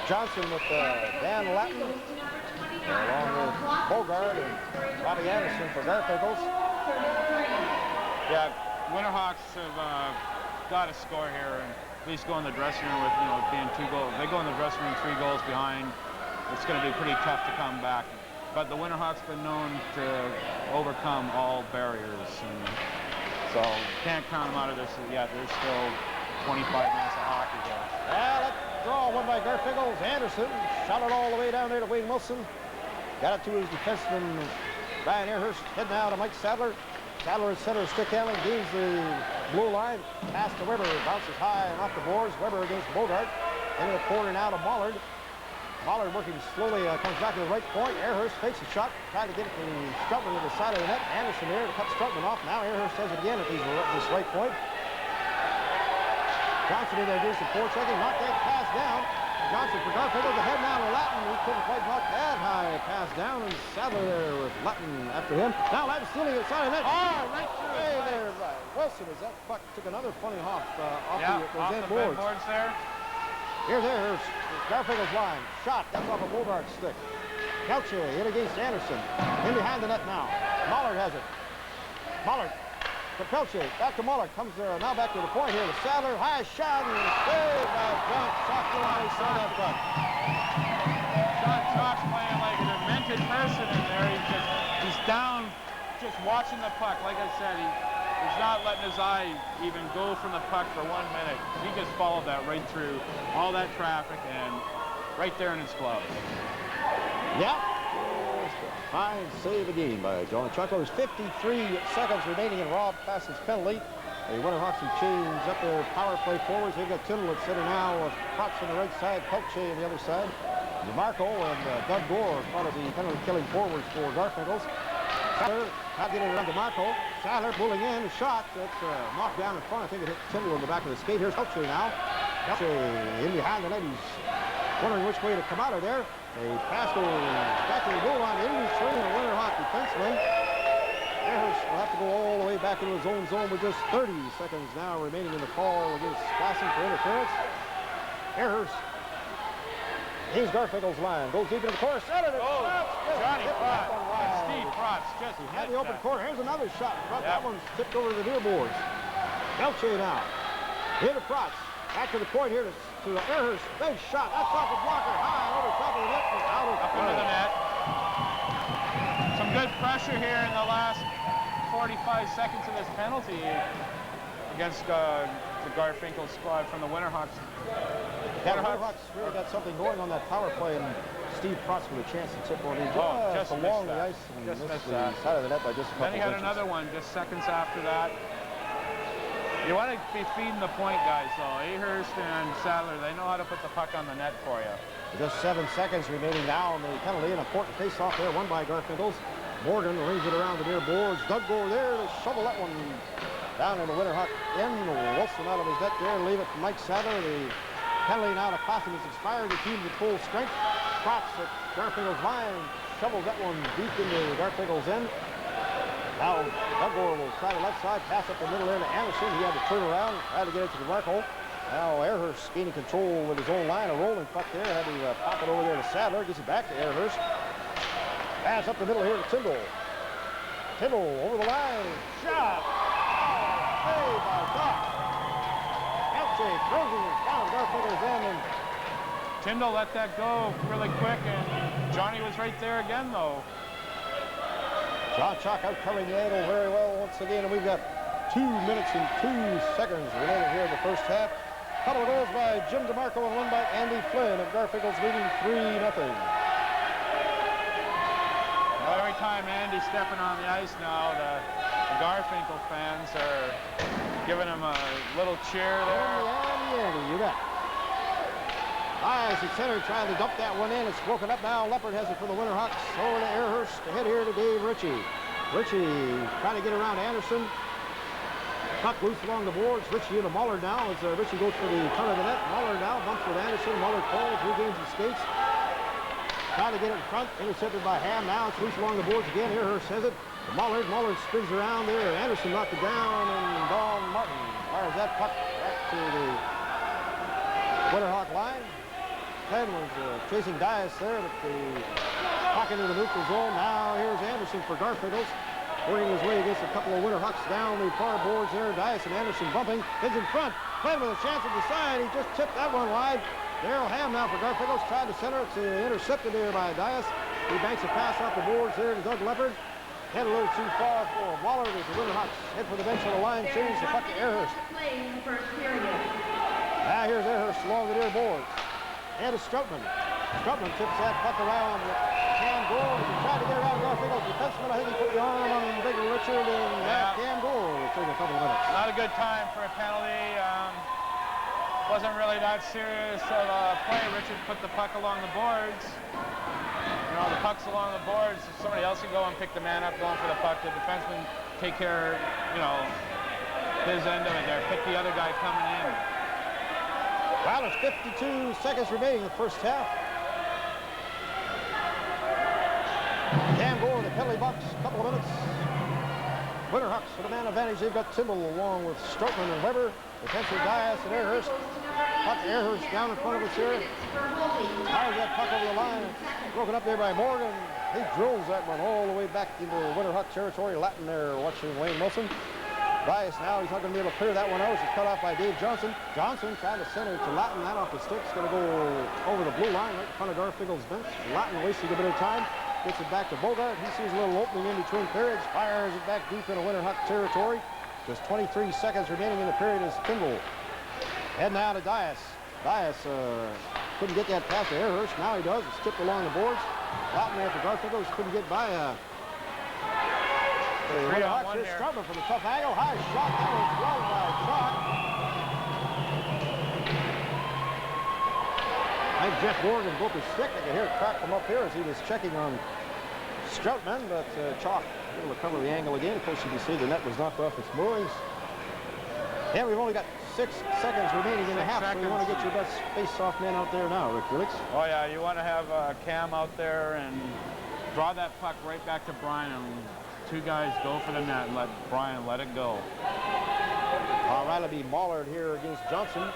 Johnson with Dan Latin, along with Bogard and Bobby Anderson for Garfinkels. Yeah, WinterHawks have got to score here and at least go in the dressing room with, you know, being 2 goals. If they go in the dressing room 3 goals behind, it's going to be pretty tough to come back. But the WinterHawks have been known to overcome all barriers, and so can't count them out of this yet. There's still 25 minutes of hockey there. Well, that draw won by Garfinkels. Anderson shot it all the way down there to Wayne Wilson. Got it to his defenseman, Brian Airhurst. Head now to Mike Sadler. Sadler at center, stick handling, gains the blue line. Pass to Weber, bounces high and off the boards. Weber against Bogart. Into the corner now to Mullard. Mullard working slowly, comes back to the right point. Airhurst fakes a shot, trying to get it to Strutman to the side of the net. Anderson there to cut Strutman off. Now Airhurst has it again at this right point. Johnson in there doing some forechecking, knocked that pass down. Johnson for Garfinkels, ahead now to Latin. He couldn't quite knock that high pass down, and Sadler there with Latin after him. Now Latin stealing it side of the net. Oh, right through there by Wilson as that puck took another funny hop off the end boards. There. Here's Garfinkel's line. Shot, that's off a Bogart's stick. Pelche in against Anderson. In behind the net now. Mullard has it. Mullard to Pelche. Back to Mullard. Comes now back to the point here. The Sadler, high shot, and saved by John Chalk. He saw that puck. John Chalk's playing like a demented person in there. He's down just watching the puck. Like I said, he's not letting his eye even go from the puck for 1 minute. He just followed that right through all that traffic and right there in his glove. Yeah. Fine save again by John Chuck. There's 53 seconds remaining in Rob Klassen's penalty. The WinterHawks have changed up their power play forwards. They've got Tindall at center now with Potts on the right side, Pelche on the other side. DeMarco and Doug Gore are part of the penalty-killing forwards for Garfinkels. Sadler not getting around DeMarco. Sadler pulling in, shot. That's knocked down in front. I think it hit Tindall in the back of the skate. Here's Pelche now. Pelche in behind the net. He's wondering which way to come out of there. A pass goes back to the goal line in between the Winterhawk defenseman. Earhurst will have to go all the way back into his own zone with just 30 seconds now remaining in the call against Classen for interference. Earhurst. Here's Garfinkel's line. Goes deep into the corner. Set it. Johnny Protz. Steve Protz just had the open corner. Here's another shot. That one's tipped over to the near boards. Belche now. Here to Protz. Back to the point here to Earhurst. Big shot. That's off the blocker. High over top of the net. And out of into the net. Some good pressure here in the last 45 seconds of this penalty against the Garfinkel squad from the WinterHawks. Yeah, the WinterHawks really got something going on that power play, and Steve Protz with a chance to tip one in just along the ice and just missed the side of the net by just a couple Then he had inches. another one just seconds after that. You want to be feeding the point guys, though. Ahurst and Sadler, they know how to put the puck on the net for you. Just 7 seconds remaining now on the penalty. An important face-off there, won by Garfinkels. Morgan rings it around the near boards. Doug go over there to shovel that one down in the Winterhawk end. Wilson out of his net there and leave it to Mike Sadler. The penalty now to Classen has expired. The team at full strength. Protz at Garfinkel's line shovels that one deep into Garfinkel's end. Now Dugmore will try the left side, pass up the middle there to Anderson. He had to turn around, try to get it to the mark hole. Now Earhurst gaining control with his own line. A rolling puck there. Had to pop it over there to Sadler. Gets it back to Earhurst. Pass up the middle here to Tyndall. Tyndall over the line. Shot. Saved by Doc. Elche throws it down Garfinkel's end. And Tyndall let that go really quick, and Johnny was right there again, though. John Chalk out covering the angle very well once again, and we've got 2 minutes and 2 seconds remaining here in the first half. Couple of goals by Jim DeMarco and one by Andy Flynn of Garfinkel's leading 3-0. Well, every time Andy's stepping on the ice now, the Garfinkel fans are giving him a little cheer there. Andy, you bet. Eyes at center trying to dump that one in. It's broken up now. Leopard has it for the Winterhawks. Over to Earhurst. Ahead here to Dave Ritchie. Ritchie trying to get around Anderson. Puck loose along the boards. Ritchie into Muller now as Ritchie goes for the front of the net. Muller now bumps with Anderson. Muller falls, regains his skates. Trying to get it in front. Intercepted by Ham. Now it's loose along the boards again. Earhurst has it. Muller spins around there. Anderson knocked it down, and Don Martin fires that puck back to the Winterhawk line. Glenn was chasing Dias there, but the puck into the neutral zone. Now here's Anderson for Garfinkels, working his way against a couple of Winterhawks down the far boards there. Dias and Anderson bumping. Heads in front. Glenn with a chance at the side. He just tipped that one wide. Daryl Ham now for Garfinkels. Tried to center. It's intercepted there by Dias. He banks a pass off the boards there to Doug Leopard. Head a little too far for Waller as the Winterhawks head for the bench on the line. Change the puck to Earhurst. Now here's Earhurst along the near boards. And to Stroutman. Stroutman tips that puck around the Cam Gore. He tried to get around Garfinkel's defenseman. I think he put the arm on Big Richard, and Cam Gore will take a couple of minutes. Not a good time for a penalty. Wasn't really that serious of a play. Richard put the puck along the boards. You know, the puck's along the boards. Somebody else can go and pick the man up going for the puck. The defenseman take care, you know, his end of it there. Pick the other guy coming in. Well, there's 52 seconds remaining in the first half. Cam Gore, the penalty box, a couple of minutes. Winterhawks with a man advantage. They've got Tyndall along with Stroutman and Weber. Defensive Dias and Earhurst. Puck Earhurst down in front of us here. Fires that puck over the line. It's broken up there by Morgan. He drills that one all the way back into Winterhawk territory. Latin there watching Wayne Wilson. Dias now, he's not going to be able to clear that one out. It's cut off by Dave Johnson. Johnson trying to center to Latin. That off the stick. It's going to go over the blue line right in front of Garfinkel's bench. Latin wasting a bit of time. Gets it back to Bogart. He sees a little opening in between periods. Fires it back deep into Winterhawk territory. Just 23 seconds remaining in the period as Tyndall heading out to Dias. Dias couldn't get that pass to Earhurst. Now he does. It's tipped along the boards. Latin there for Garfinkels. Couldn't get by Winterhawks. Here's Stroutman from the tough angle. High shot. That was well by Chalk. I think Jeff Morgan broke his stick. I could hear it crack from up here as he was checking on Stroutman, but Chalk able to cover the angle again. Of course, you can see the net was knocked off its moorings. And we've only got 6 seconds remaining in the 6 half, so you want to get seconds. your best face-off man out there now, Rick Felix. Oh yeah, you want to have Cam out there and draw that puck right back to Brian, and 2 guys go for the net and let Brian let it go. Riley be Ballard here against Johnson.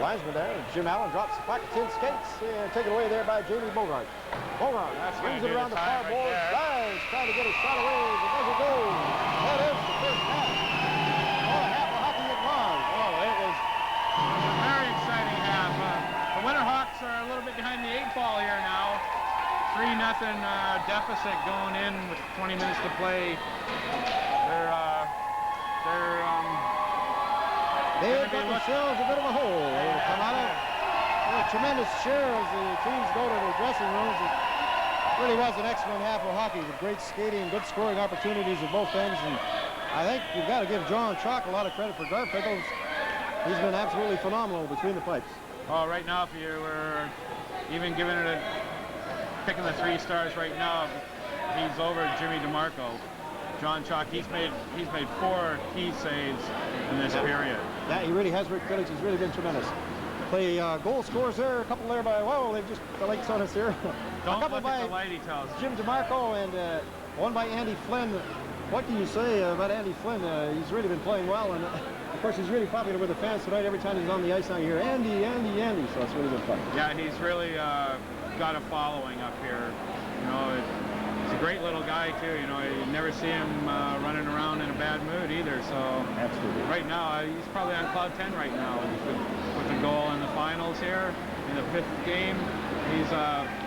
Linesman there, Jim Allen drops the puck, 10 skates, and taken away there by Jamie Bogart. Bogart brings it around the far board, dives, trying to get a shot away, but doesn't go. That is the first half. Oh, half of hockey it was. Oh, it was a very exciting half. The WinterHawks are a little bit behind the 8 ball here now. 3-0 deficit going in with 20 minutes to play. They've got themselves a bit of a hole. They will come out of a tremendous share as the teams go to the dressing rooms. It really was an excellent half of hockey with great skating, good scoring opportunities at both ends. And I think you've got to give John Chalk a lot of credit for Garfinkels. He's been absolutely phenomenal between the pipes. Oh, right now, if you were even giving it picking the 3 stars right now, he's over Jimmy DeMarco. John Chalk, he's made 4 key saves in this period. Yeah, he really has, Rick Felix. He's really been tremendous. Play goal scores there, a couple there by, whoa, they've just, the lights on us here. Don't a couple look by at the light, he tells us. Jim DeMarco and one by Andy Flynn. What can you say about Andy Flynn? He's really been playing well, and of course he's really popular with the fans tonight. Every time he's on the ice, I hear Andy, Andy, Andy, so it's really been fun. Yeah, he's really got a following up here. You know, he's a great little guy too. You know, you never see him running around in a bad mood either. So Absolutely. right now, he's probably on cloud 10 right now with the goal in the finals here in the 5th game. He's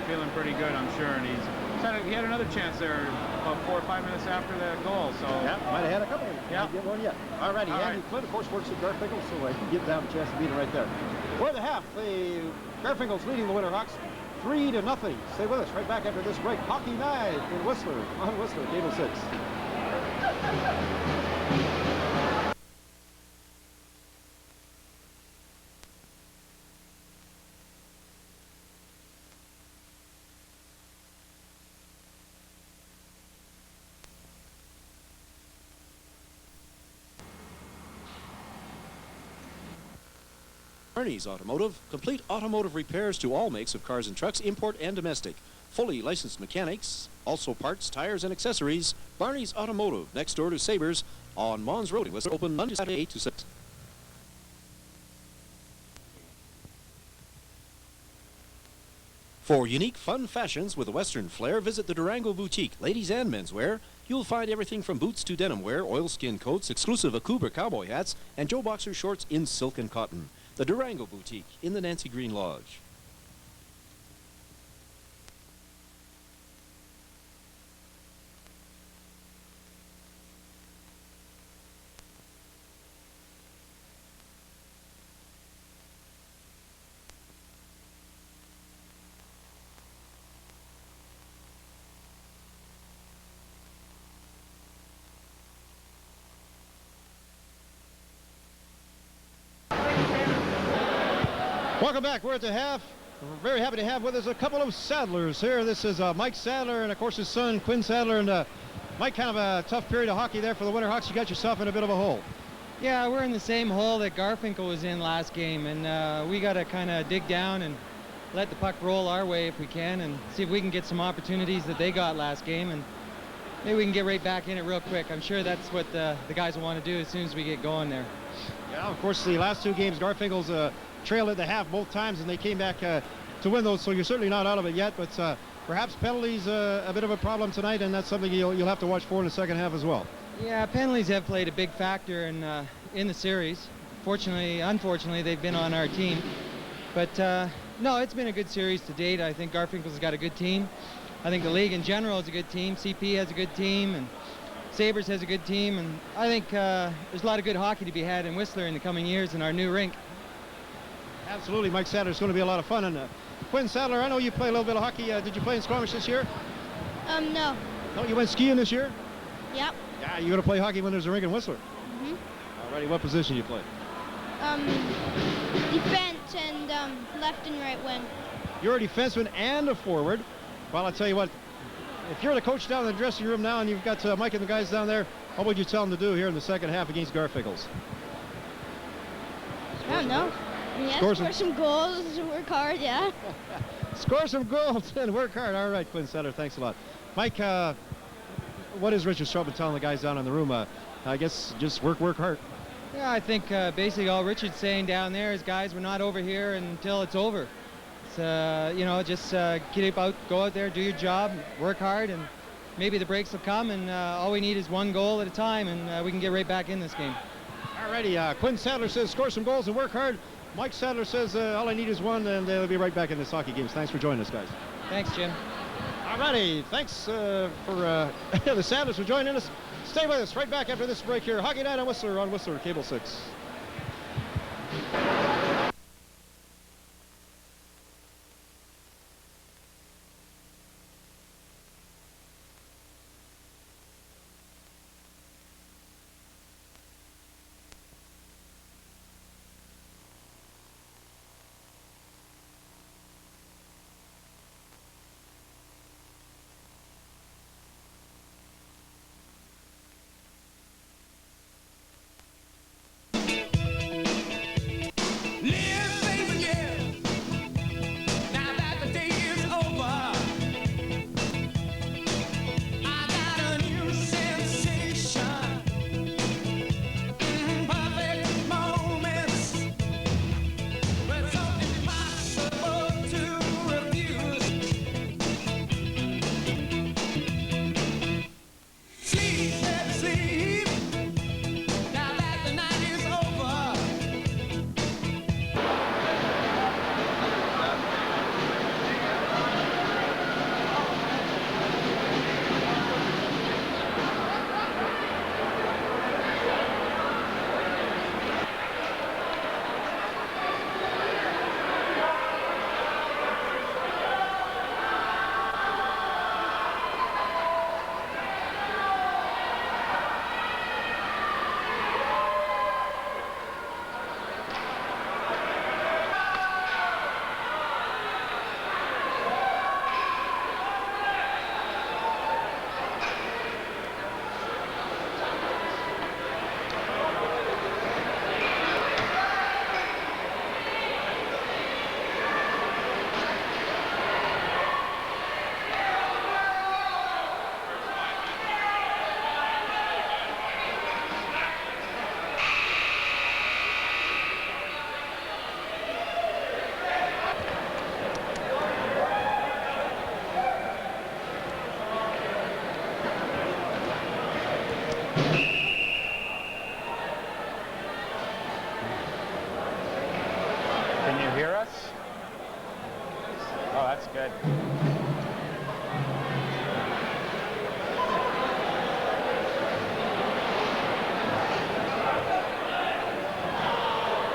feeling pretty good, I'm sure, and he had another chance there about 4 or 5 minutes after the goal. So yeah, might have had a couple. Yeah. Get one yet. All righty, Andy Flynn, of course, works at Garfinkels, so he gives down a chance to beat him right there. For the half, the Garfinkels leading the WinterHawks 3-0. Stay with us right back after this break. Hockey Night in Whistler, on Whistler, Cable 6. Barney's Automotive, complete automotive repairs to all makes of cars and trucks, import and domestic. Fully licensed mechanics, also parts, tires, and accessories. Barney's Automotive, next door to Sabres on Mons Road in Whistler, open Monday, Saturday, 8 to 6. For unique, fun fashions with a Western flair, visit the Durango Boutique, ladies and menswear. You'll find everything from boots to denim wear, oilskin coats, exclusive Akuba cowboy hats, and Joe Boxer shorts in silk and cotton. The Durango Boutique in the Nancy Green Lodge. Welcome back. We're at the half. We're very happy to have with us a couple of Sadlers here. This is Mike Sadler and, of course, his son, Quinn Sadler. And Mike, kind of a tough period of hockey there for the WinterHawks. You got yourself in a bit of a hole. Yeah, we're in the same hole that Garfinkel was in last game, and we got to kind of dig down and let the puck roll our way if we can, and see if we can get some opportunities that they got last game, and maybe we can get right back in it real quick. I'm sure that's what the guys will want to do as soon as we get going there. Yeah, of course, the last 2 games, Garfinkel's trailed at the half both times, and they came back to win those, so you're certainly not out of it yet, but perhaps penalties a bit of a problem tonight, and that's something you'll have to watch for in the second half as well. Yeah, penalties have played a big factor in the series. Unfortunately, they've been on our team, but no, it's been a good series to date. I think Garfinkel's got a good team. I think the league in general is a good team. CP has a good team, and Sabres has a good team, and I think there's a lot of good hockey to be had in Whistler in the coming years in our new rink. Absolutely, Mike Sadler. It's going to be a lot of fun. And Quinn Sadler, I know you play a little bit of hockey. Did you play in Squamish this year? No. No, you went skiing this year? Yep. Yeah, you're going to play hockey when there's a rink in Whistler. Mhm. Alrighty, what position do you play? Defense and left and right wing. You're a defenseman and a forward. Well, I'll tell you what, if you're the coach down in the dressing room now and you've got Mike and the guys down there, What would you tell them to do here in the second half against Garfinkels? I don't know. Yeah, Score score some goals, work hard, yeah. Score some goals and work hard. All right, Quinn Sadler, thanks a lot. Mike, what is Richard Strobin telling the guys down in the room? I guess just work hard. Yeah, I think basically all Richard's saying down there is, guys, we're not over here until it's over. It's, you know, just get out, go out there, do your job, work hard, and maybe the breaks will come, and all we need is one goal at a time, and we can get right back in this game. All righty, Quinn Sadler says score some goals and work hard. Mike Sadler says all I need is one, and they'll be right back in this hockey games. Thanks for joining us, guys. Thanks, Jim. All righty, thanks for the Sadlers for joining us. Stay with us right back after this break here. Hockey Night on Whistler on Whistler Cable 6. Can you hear us? Oh, that's good.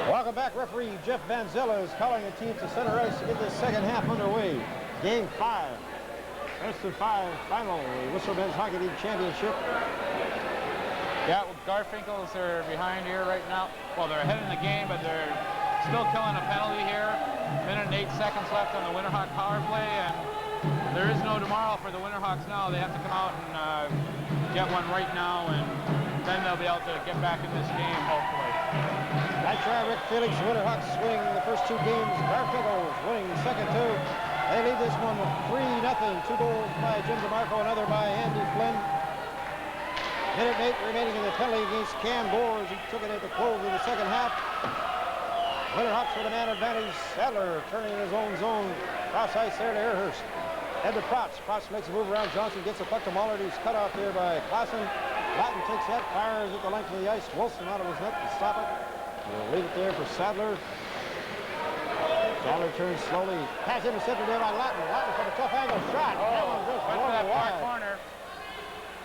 Welcome back. Referee Jeff Vanzella is calling the team to center ice to get this second half underway. Game 5. Best of 5 final. The Whistler Men's Hockey League Championship. Yeah, well, Garfinkels are behind here right now. Well, they're ahead in the game, but they're still killing a penalty here. Minute and 8 seconds left on the WinterHawk power play, and there is no tomorrow for the WinterHawks now. They have to come out and get one right now, and then they'll be able to get back in this game, hopefully. Night try, Rick Felix. WinterHawks winning the first 2 games. Garfinkels winning the second 2. They lead this one 3-0. 2 goals by Jim DeMarco, another by Andy Flynn. Minute 8 remaining in the penalty against Cam Gore as he took it at the close of the second half. WinterHawks with a man advantage. Sadler turning in his own zone. Cross ice there to Ehrhurst. Head to Protz. Protz makes a move around Johnson, gets a puck to Muller, who's cut off here by Klassen. Latin takes that, fires at the length of the ice. Wilson out of his net to stop it. We'll leave it there for Sadler. Sadler turns slowly. Pass intercepted there by Latin. Latin from a tough angle shot. That one just Went to that blown far wide. corner.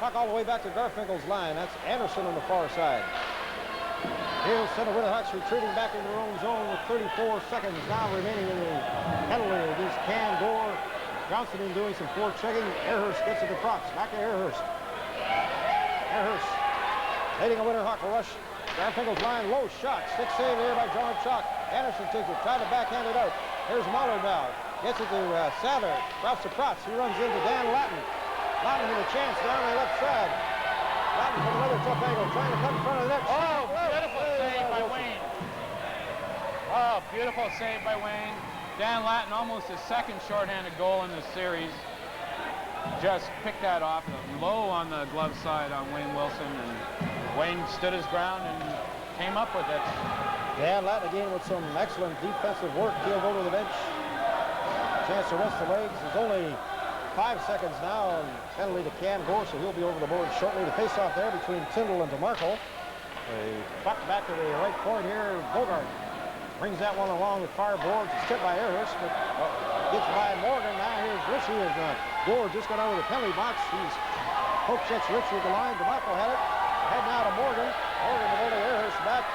Puck all the way back to Garfinkel's line. That's Anderson on the far side. Here's center WinterHawks retreating back in their own zone with 34 seconds now remaining in the penalty against Cam Gore. Johnson in doing some forechecking. Ehrhurst gets it to Protz. Back to Ehrhurst. Ehrhurst leading a WinterHawk rush. Garfinkel's line, low shot. Stick save there by John Chalk. Anderson takes it, trying to backhand it out. Here's Muller now. Gets it to Sadler. Drops to Protz. He runs into Dan Latin. Latin with a chance down the left side. Latin from another tough angle, trying to cut in front of the net. Oh, beautiful save by Wayne. Oh, beautiful save by Wayne. Dan Latin, almost his second shorthanded goal in this series. Just picked that off low on the glove side on Wayne Wilson, and Wayne stood his ground and came up with it. Dan Latin again with some excellent defensive work. He'll go to the bench. Chance to rest the legs. There's only 5 seconds now, and penalty to Cam Gore, so he'll be over the board shortly. The face-off there between Tyndall and DeMarco. A puck back to the right point here. Bogart brings that one along the far boards. It's tipped by Earhurst, but gets by Morgan. Now here's Ritchie as Gore just got out of the penalty box. He's poke checks Ritchie at the line. DeMarco had it. Head now to Morgan. Morgan to go to Earhurst back.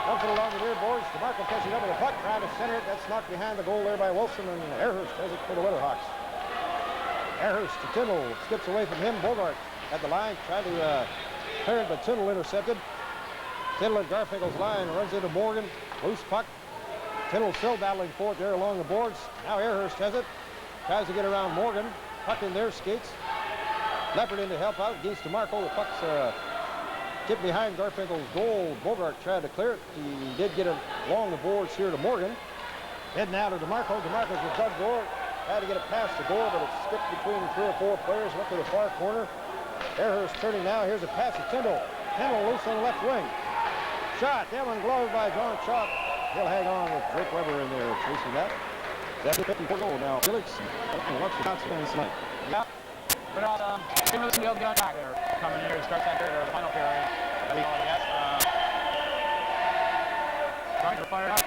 Dumps it along the near boards. DeMarco catches up with the puck, trying to center it. That's knocked behind the goal there by Wilson, and Earhurst has it for the WinterHawks. Earhurst to Tyndall, skips away from him. Bogart at the line, trying to clear it, but Tyndall intercepted. Tyndall at Garfinkel's line, runs into Morgan. Loose puck. Tyndall still battling for it there along the boards. Now Earhurst has it. Tries to get around Morgan. Puck in there, skates. Leopard in to help out against DeMarco. The puck's tipped behind Garfinkel's goal. Bogart tried to clear it. He did get it along the boards here to Morgan. Head now to DeMarco. DeMarco's with Doug Gore. Tried to get it past the goal, but it skipped between 3 or 4 players. Went to the far corner. Earhurst turning now. Here's a pass to Tyndall. Tyndall loose on the left wing. Shot. That one gloved by John Chalk. He'll hang on with Drake Weber in there chasing that. That's a 54 goal now. Felix, what's the consequence tonight? Yeah. But Tim Wilson will be on track there. Coming here to start that period, or the final period. Yes. Trying to fire up.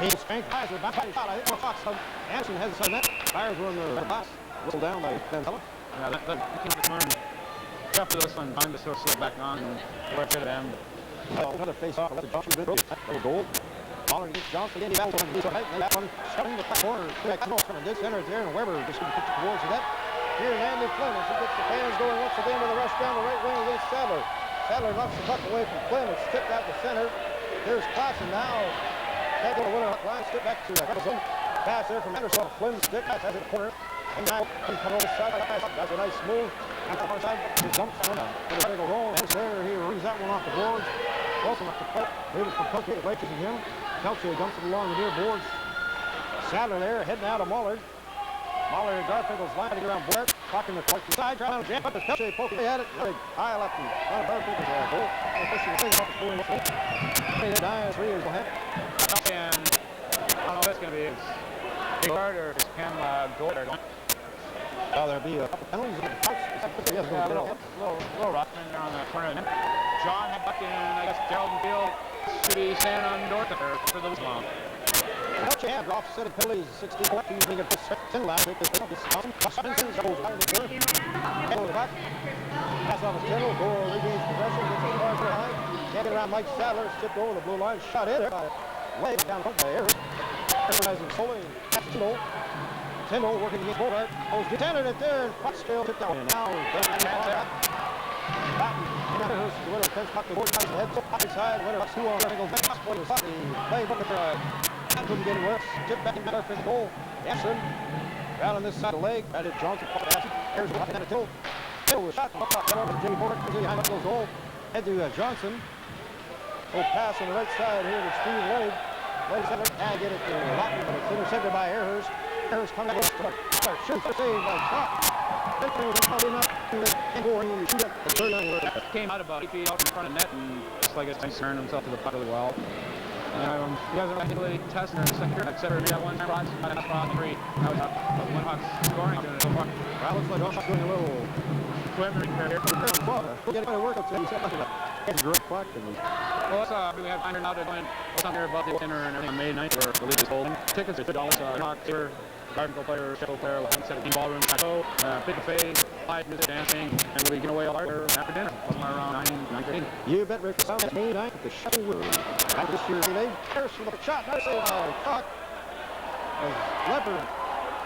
Team strength. Fires with back shot. I think more Fox. Anderson has a net. Fires one the pass. Whistled down by Fenella. Yeah, that came to turn. After this one, time to sort of slip back on and where it should have been. Another face-off. Let the Johnson little goal. Ball against Johnson. Again, he battles on the right. And that one shoving the back corner. From the dead center there, and Weber just going to pitch towards the net. Here, Andy Flynn, as he gets the fans going once again with a rush down the right wing against Sadler. Sadler knocks the puck away from Flynn. It's tipped out the center. Here's Klassen now. Can't go to WinterHawk line. Skip back to Anderson. Pass there from Anderson. Flynn's stick. Pass has it corner. And now he comes over the side. That's a nice move. On the far side, he dumps one out. For the vertical roll. And there, he reads that one off the boards. Wilson up the plate. Davis for Peltier. Wages in him. Peltier dumps it along the near boards. Sadler there, heading out of Mullard. Mullard and Garfinkel's line to get around Blair. Talking the clock side, trying to jam up the Peltier. Poking at it. High left. Garfinkel's goal. Pushing the thing off the scoring whistle. They die 3 years behind. And I don't know if that's going to be his guard or his Cam Gold. Well, there'll be a couple penalties. Yeah, little Rockman there on the corner. And John had bucked in, I guess, Gerald Field should be standing on Dorothy for the long. What you have, offset penalties, 64. He's making a 10 lap. Swenson's goes right in the corner. Handle the back. Pass off his Tyndall. Gore regains possession. Gets a far behind. Can't get around Mike Sadler. Tipped over the blue line. Shot in there. Way down front by Eric. Recognizing Foley. That's Tyndall. Tyndall working against Bogart. Goes detended it there. And puck still tipped out. And now he's down. Batten. Earhurst, the winner fence puck. The board ties the head. So high side. Winner 2 on Garfinkel's back. The play book at couldn't get worse. Tip back in Garfinkel's goal. Anderson down on this side of the leg. Right at Johnson. Here's the down to Till. Till was shot. Got over to Jimmy Bogart. Behind up goes goal. Head to Johnson. Full pass on the right side here to Steve Lade. Lade center. And get it to Lawton, but it's intercepted by Earhurst. Earhurst comes out. Shoot for save by Chalk. Came out about 8 feet out in front of net and just like it's concerned himself to the puck really well. He hasn't really tested in the second period, except for he got one cross on 3. Now he's up. WinterHawks scoring so far. Well, looks like Hawks doing a little equipment repair here. We'll get a work up today. It's a great puck. Well, let's we have time now to go in. Something here about the dinner and everything on May 9th where the league is holding. Tickets are $50. Hawks here. Garfinkel player, Sheffield player, 117 ballroom. So, big buffet, live music, dancing, and we'll be giving away all our after dinner. Somewhere around 9:15. You bet, Rick. That's May 9th at the Sheffield Room. Back this year, they first with a shot. Nice save by Chalk. As Leopard.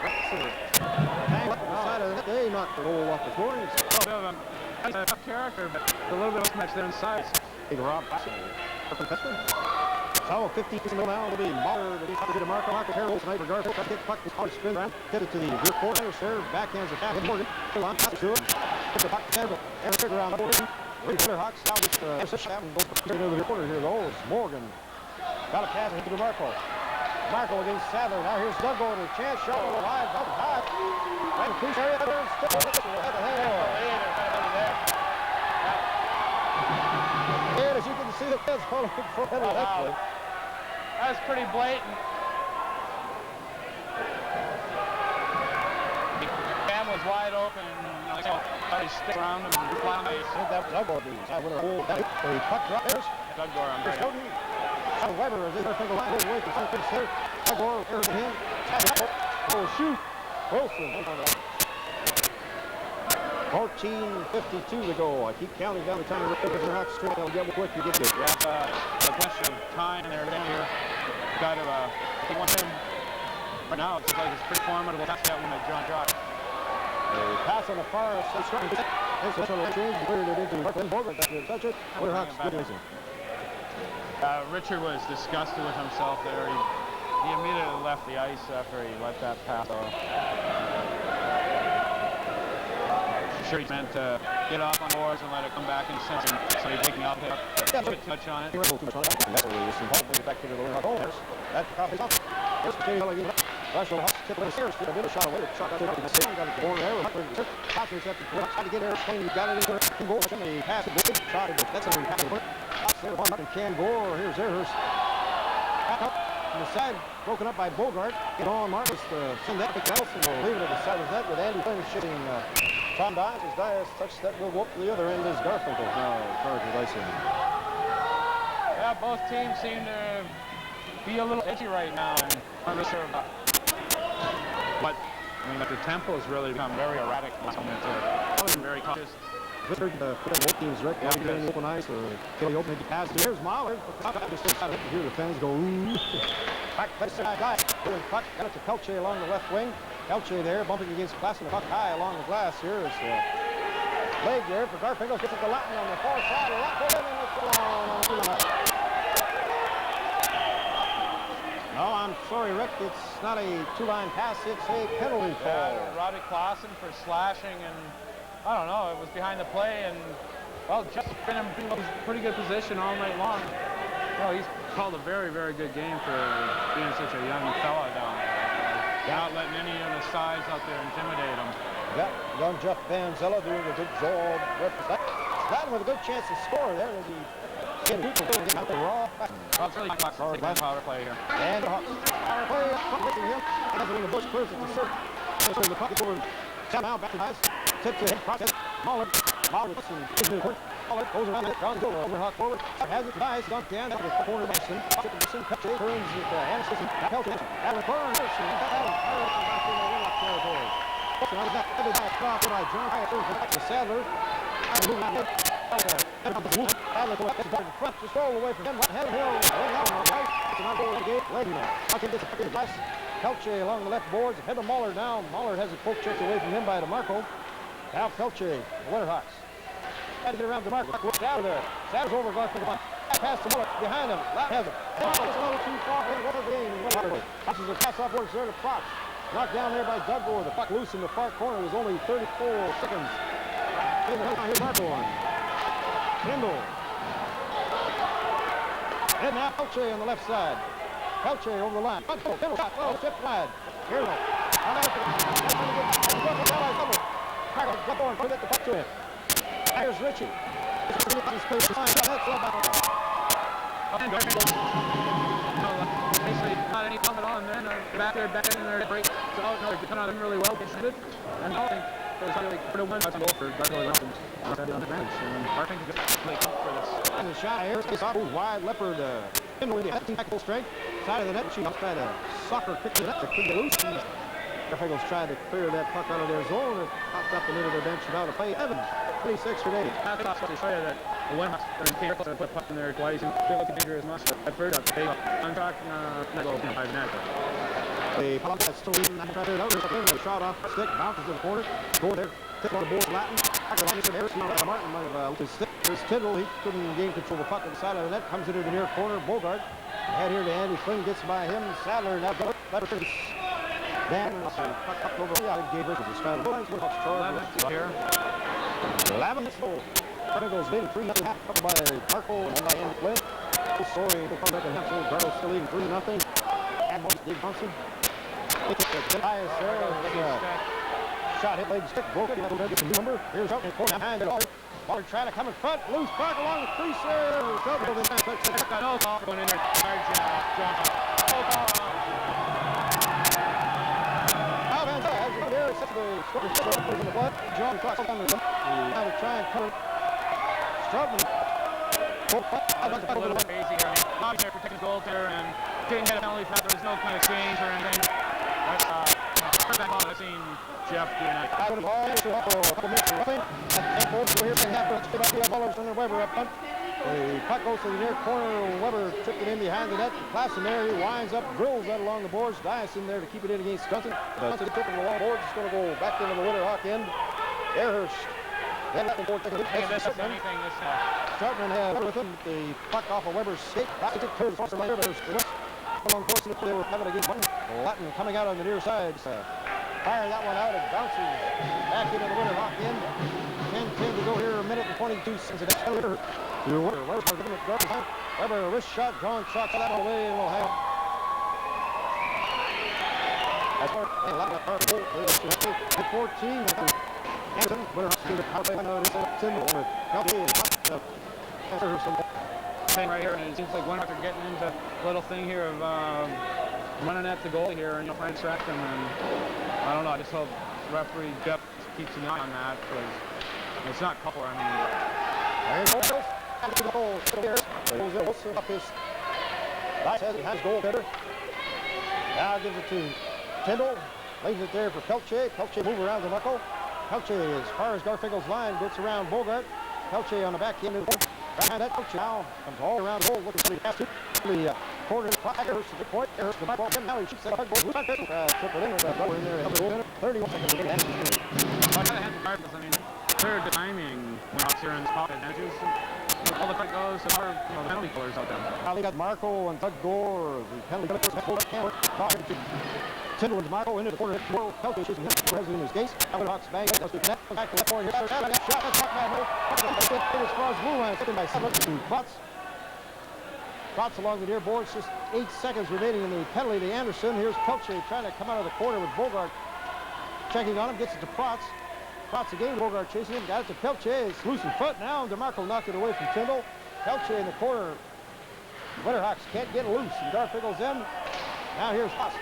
Hang up on the side of the net. They knocked the goal off this morning. It's a bit of a tough character, but a little bit of mismatch there in size. Big Rob. So 50 now will be Muller. To Marco. Marco Carroll tonight for Garfield. Puck is hard spin around. Get it to the good corner. Serve. Backhands attack. Morgan. On pass to it. Hit the puck to Campbell. And the around the board. WinterHawks now with the and go straight into the corner here goes Morgan. Got a pass into Marco. Marco against Sadler. Now here's Doug over the chance shot. Wide up high. Right in the crease area. And as you can see, the fence falling for Henry Heckley. That was pretty blatant. Cam was wide open and he stick around him and clown base. That was Doug over the hole. The puck drop. There's Doug Gore on right. Weber as they think a line away from center center. Doug Gore airs to him. Oh, shoot. Wilson. 14:52 to go. I keep counting down the time of the Hawks straight. I'll get quick you get this. Yeah, the question of time and everything here. Got to he wants him. Right now, it's like it's pretty formidable. That's that one by John Jock. A pass on the far side. It's a change. Cleared it into Bogart. Touch it. WinterHawks good racing. Richard was disgusted with himself there. He immediately left the ice after he let that pass off. Sure, he meant to get off on boards and let it come back in center. So he's taking off there. Put a touch on it. Back to the Hawks. That's copies off. There's the Kelly again. Rush on the Hawks. Tip of the stairs. Get a bit of shot away. Shot out there. Got the corner there. Pass intercepted. Trying to get there. He got it in there. Two goals. He passed it. Shot it. That's a pass. There, one up in Cam Gore. Here's Ayers. Back up on the side, broken up by Bogart. Get on Marcus to send that to Nelson. We'll leave it at the side of that with Andy Flynn shooting Tom Dias. As Dias touched that, will go up to the other end as Garfinkels now charged with icing. Yeah, both teams seem to be a little edgy right now, and I'm not sure about. But I mean, the tempo has really become very erratic. I'm very cautious. Both teams right now getting open ice. Kelly open the pass. There's Mahler. Here the fans go. Back to the side. Doing puck. Got it to Pelche along the left wing. Pelche there bumping against Glass and the puck high along the glass. Here is leg there for Garfinkels. Gets it to Latin on the far side. No, I'm sorry, Rick. It's not a two-line pass. It's a penalty call. Roddy Clausen for slashing and. I don't know, it was behind the play, and, well, just been in a pretty good position all night long. Well, he's called a very, very good game for being such a young fella down there. Not letting any of the size out there intimidate him. Yeah, young Jeff Vanzella doing a good job. That with a good chance to score there. It's really power play here. And the Hawks. Power play, him. And the Bush clears it to Sir. The puck over. Now back to Dias. Tips the head process. Mahler puts him into the court. Mahler goes around it. Round goal over Hawk forward. Has it to Dias. Dunked down. Out of the corner by Sim. Sim Pelche turns it. Anderson. Pelche. Allen Burns. Territory. So now that other guy crossed by John. Back to Sadler. Sadler goes back in front. Just all the way from him. Head Hill. It's an goal again. Legging now. I can disappear the glass. Pelche along the left boards. Head of Mahler down. Mahler has a poke check away from him by DeMarco. Now Pelche, WinterHawks. Got to get around DeMarco. Look out of there. Sadler's over Garfinkels. Pass to Mahler. Behind him. Lap has it. It's a little too far. What a game. This is a pass off works there to Fox. Knocked down there by Doug Gore. The puck loose in the far corner. It was only 34 seconds. Here's Marco on. Kendall. And now Pelche on the left side. Pelche over the line. Kendall shot. Well, tipped wide. Here we go. Get going. Get the puck to him. Here's Richie. Basically, not any problem at all, and then back in there, break. So, no, they're coming out of him really well. And I think there's really for the one goal for Garfinkels on the bench. And Garfinkels is really tough for this. And the shot here is off wide. Leopard into the tackle strength. Side of the net. She tried to soccer kick it up to kick it loose. Garfinkels tried to clear that puck out of their zone. It popped up and into their bench about to play. Evans, 26 for Dave. I thought to show you that the one came to put puck in there twice and feel like a dangerous muscle. At first, I'm talking not go 5 net. The puck that's still leading. I'm trying to out. There's a shot off stick, bounces in the corner. Go there. Tip on the board, Latin. Martin might have his stick. There's Tyndall. He couldn't gain control of the puck at the side of the net. Comes into the near corner. Bogart. Head here to Andy Flynn. Gets by him. Sadler now. Dan puck over. Yeah, Gabriel is trying to here. 11 goal. Garfinkels leading 3-0 half, covered by Marco and by Andy Flynn. Sorry, we'll come back and have Garfinkels still leading 3-0. And Dave Johnson. They kick the highest there. Shot hit leg stick, broke it. Number. Here's out in the corner behind it. Waller trying to come in front. Loose puck along the crease there. No call going in there. Large John. No call. Alvan has it there. Sets the score in the blood. John Fox on the now to try and cover. Strutman. A little bit crazy here. I mean, Bobby's there protecting the goaltender and didn't get a penalty for that. There was no kind of change or anything. That's first back ball I've seen Jeff do tonight. Out of the ball, so a couple minutes left. And forward, so here's the half. Let's get back to Mullers and Weber up front. The puck goes to the near corner. Weber tipped it in behind the net. Klassen there, he winds up, drills that along the boards. Dias in there to keep it in against Johnson. Johnson tipping the long boards. It's going to go back into the Winterhawk end. Airhurst. Then left and forward. Strutman had with him the puck off of Weber's skate. That's it. Turns across the line. Along course, they were having against one. Latin coming out on the near side. Fire that one out. It bounces back into the Winterhawk end. 10-10 to go here. A minute and 22 seconds. Weber, wrist shot. John shot that one away in Ohio. That's where Latin got the goal. 14. Anderson, Winterhawks do the power play. Thing right here, and it seems like Winterhawks are getting into a little thing here of running at the goal here and trying to track them. And I don't know. I just hope referee Jeff keeps an eye on that because it's not couple. I mean, up his Dice has goal better. Now gives it to Tyndall. Leaves it there for Pelche. Pelche move around the knuckle. Pelche, as far as Garfinkel's line, gets around Bogart. Pelche on the back end of the behind that Pelche now comes all around the goal, looking for the pass to the corner. Airhurst, the point. Airhurst, the back ball. Now he shoots that hard goal. Triple in with that rubber in there. 31 seconds. I gotta hand the Cardinals. I mean, they're the timing when out here in the spot advantages. All the fight goes to our, the penalty killers out there. Now they got Marco and Doug Gore. The penalty killers. Tyndall and Marco into the corner. Pelche chasing him. Has in his gaze. Hawks bang. Goes to net. Back to left corner. Shot. That's puck man. It was crossed blue line. Second by Sutton. Butts. Butts along the near boards. Just 8 seconds remaining in the penalty to Anderson. Here's Pelche trying to come out of the corner with Bogart checking on him. Gets it to Protz. Protz again. Bogart chasing him. Got it to Pelche. It's loose in foot now. DeMarco knocked it away from Tyndall. Pelche in the corner. Winterhawks can't get loose. And Garfinkel's in. Now here's Protz.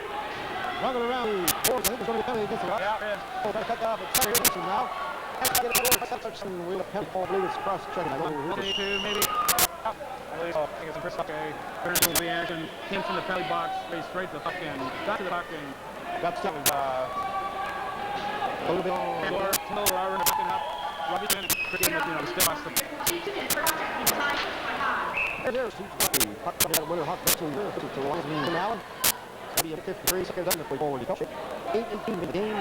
Running around the boards. I think there's going to be a penalty against the Hawks. Yeah, Got to cut that off. It's Anderson now. We'll have penalty. I believe it's cross checking. I don't know. Maybe. I think it's a first puck. Turns into the action. Came from the penalty box. Straight to the puck and got to the puck and got stuck. A little bit. Tyndall backing up. Robinson freaking the stiff off the. There's the puck coming out of Winterhawk. That's to the long Allen. 53 seconds under play forward. 8-2 in the game.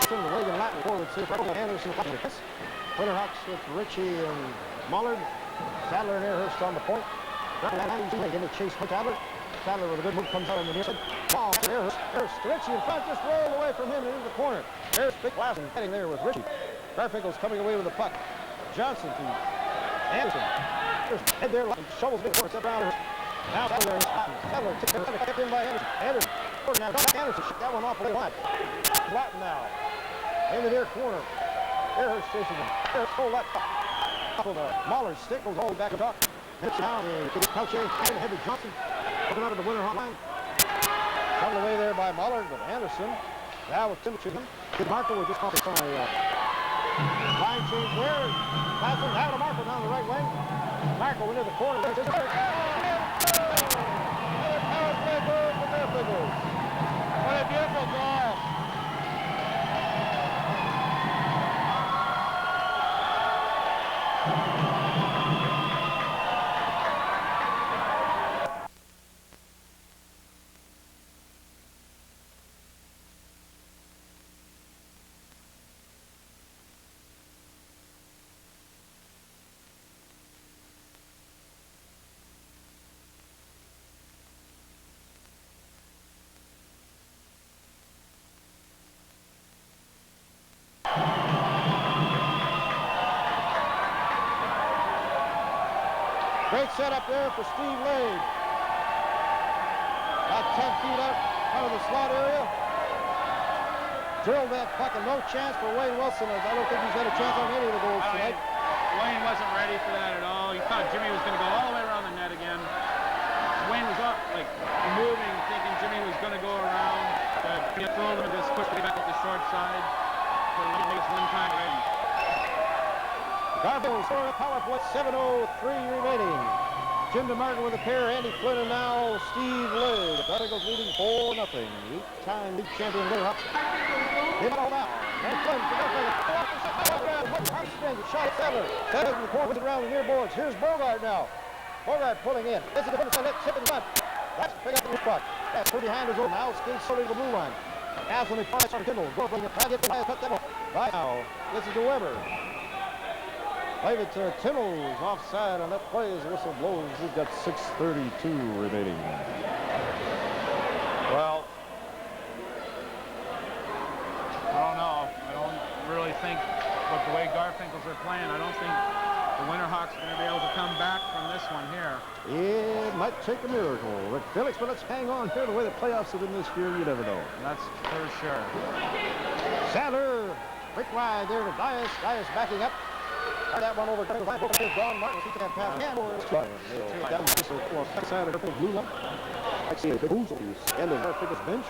Still the leg and Latin forward. Anderson. Winterhawks with Ritchie and Mullard. Sadler and Airhurst on the point. Again to chase Sadler. Sadler with a good move comes out on the near side. Ball to Airhurst. Ritchie in front, just rolled away from him into the corner. There's big Klassen heading there with Ritchie. Garfinkel's coming away with the puck. Johnson to Anderson. Head there, shovels it forward, step around. Now Sadler kept in by Anderson. Anderson shook that one off the line. Latin now. In the near corner. Airhurst chasing him. Airhurst pulled that puck. Off of Mahler's stick goes all the way back to top. It's now the Pelche and ahead to Johnson. Looking out of the Winterhawk line. Coming away there by Mahler, but Anderson. Now with Timothy. Marco will just off the line change there. Klassen out of Marco down the right wing. Marco into the corner. Another power play goal for Garfinkels. What a beautiful goal. Great setup there for Steve Lade. About 10 feet out of the slot area. Drilled that puck, and no chance for Wayne Wilson. I don't think he's had a chance on any of the goals tonight. Wayne wasn't ready for that at all. He thought Jimmy was going to go all the way around the net again. Wayne was up, like, moving, thinking Jimmy was going to go around. But he threw him and just pushed it back at the short side. So he makes one time ready. Garfinkels scoring a power play, 7:03 remaining. Jim DeMarco with a pair, Andy Flynn, and now Steve Lade. Garfinkels leading 4-0. 8-time league champion WinterHawks. Hit all now. And Flynn for Garfinkels. Shot at Sadler. Sadler in the corner, with it around the near boards. Here's Bogart now. Bogart pulling in. This is the defense side, tip in front. That's pick up the puck. That's pretty behind his own. Now skates slowly to the blue line. As when they pass on Kindle. Go bring it. Try to get the high cut demo. Right now. This is to Weber. Leave it to Timmels offside on that play as the whistle blows. We've got 6:32 remaining. Well, I don't know. I don't really think with the way Garfinkels are playing, I don't think the WinterHawks are going to be able to come back from this one here. It might take a miracle, Rick Felix, but let's hang on here. The way the playoffs have been this year, you never know. That's for sure. Sadler, quick wide there to Dias. Dias backing up. That one over. Don Martin. He can't pass. Down the side of the blue line. I see a big boost. End of Garfinkels' bench.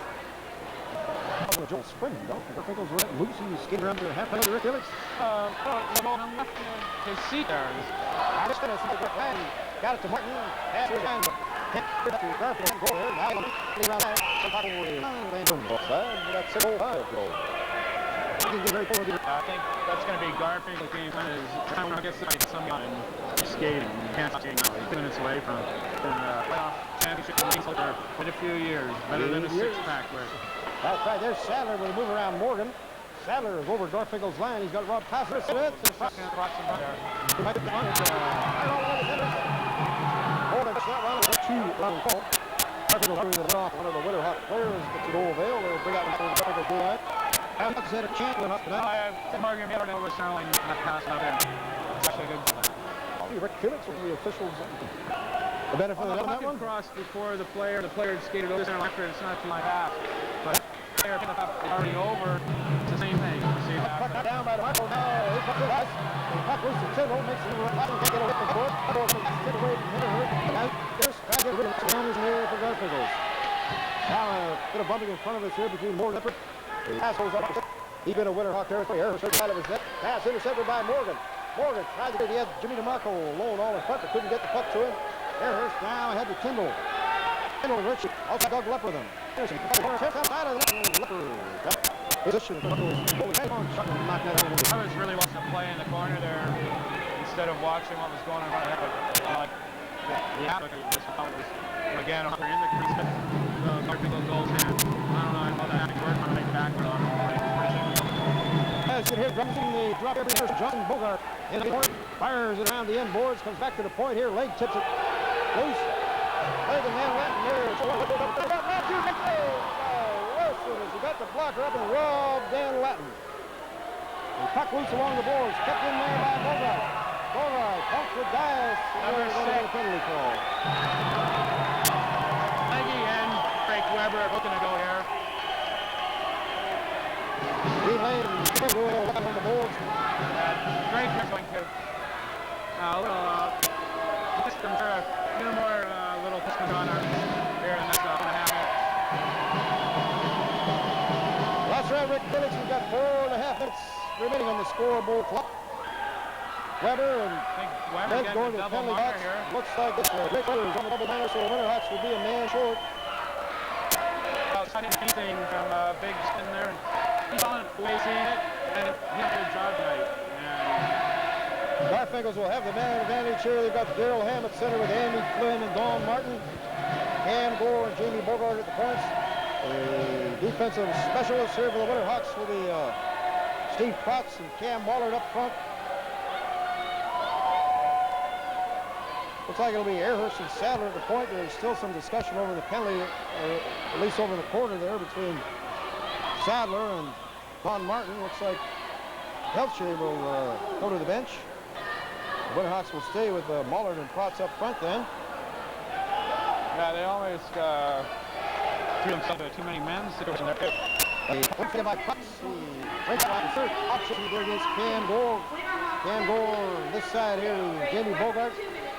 Joel Spring, Garfinkels were at loose. He's skating around to the half to Rick Felix. His seat there. I just finished the plan. Got it to Martin. Pass his hand. Garfinkels go there. Now he's around that. That's 6:05 goal. I think that's going to be Garfinkels' game. Trying to get some guy and skating. You can't skate now. He's 2 minutes away from playoff championship leagues for quite a few years. Better than a six-pack. That's right. There's Sadler with a move around Morgan. Sadler is over Garfinkels' line. He's got Rob Passer. Morgan not run. 2-run call. Garfinkels over the off one of the WinterHawks players. Gets it over Vale. They'll bring out the Garfinkels goal line. Garfinkels had a chance with us tonight. Morgan made it over Sterling. Not passing up there. It's actually a good goal. Rick Felix with the officials. The benefit of that one. Crossed before the player skated over Sterling after. It's not too much pass. But the player already over. It's the same thing. See that? Puck down by the Michael now. He puts it us. The puck goes to Tidwell. Makes it over. Can't get away from the board. Stick away from Hitler. Now there's trying to get rid of the runners in the area for Garfinkels. Now a bit of bumping in front of us here between Morgan and Lippert. The pass goes up. He's been a WinterHawk territory. Harris out of his net. Pass intercepted by Morgan. Morgan tried to get. He had Jimmy DeMarco alone all in front, but couldn't get the puck to him. Harris now ahead to Kindle. Kindle Richie. Also Doug Lepp with him. Harrison. Outside of the position. I was really watching the play in the corner there instead of watching what was going on right ahead. Again, in the crease. Garfinkels goals hand. I don't know how that happened. We're going to make backward on him. As you hear drums in the drop every first, John Bogart in the point, fires it around the end boards, comes back to the point here, leg tips it loose. Leg and then Latin there. Wilson as he got the blocker up and robbed Dan Latin. The puck loose along the boards, kept in there by Bogart. Bogart pumps with Dias. Number 6. Penalty call. Leggy and Frank Weber looking to go here. Lane and on the boards. Frank going to a little pistons or a few more little pistons on our here in the next 1.5 minutes. That's right, Rick Felix. We've got 4.5 minutes remaining on the scoreboard clock. Weber and Ned going to the penalty box. Looks like this Rick Weber is on the double minor, so the WinterHawks will be a man short. Not anything from big spin there. He's on it, way seeing it, and he did a good job tonight. Garfinkels will have the man advantage here. They've got Daryl Ham at center with Andy Flynn and Don Martin. Cam Gore and Jamie Bogart at the points. The defensive specialists here for the WinterHawks will be Steve Potts and Cam Wallard up front. Looks like it'll be Ehrhurst and Sadler at the point. There's still some discussion over the penalty, or at least over the corner there between Sadler and Don Martin. Looks like Helche will go to the bench. The Winterhawks will stay with Mullard and Potts up front then. Yeah, they always threw themselves too many men. Once again by Potts. Breaks out the third option there against Cam Gore. Cam Gore this side here to Jamie Bogart.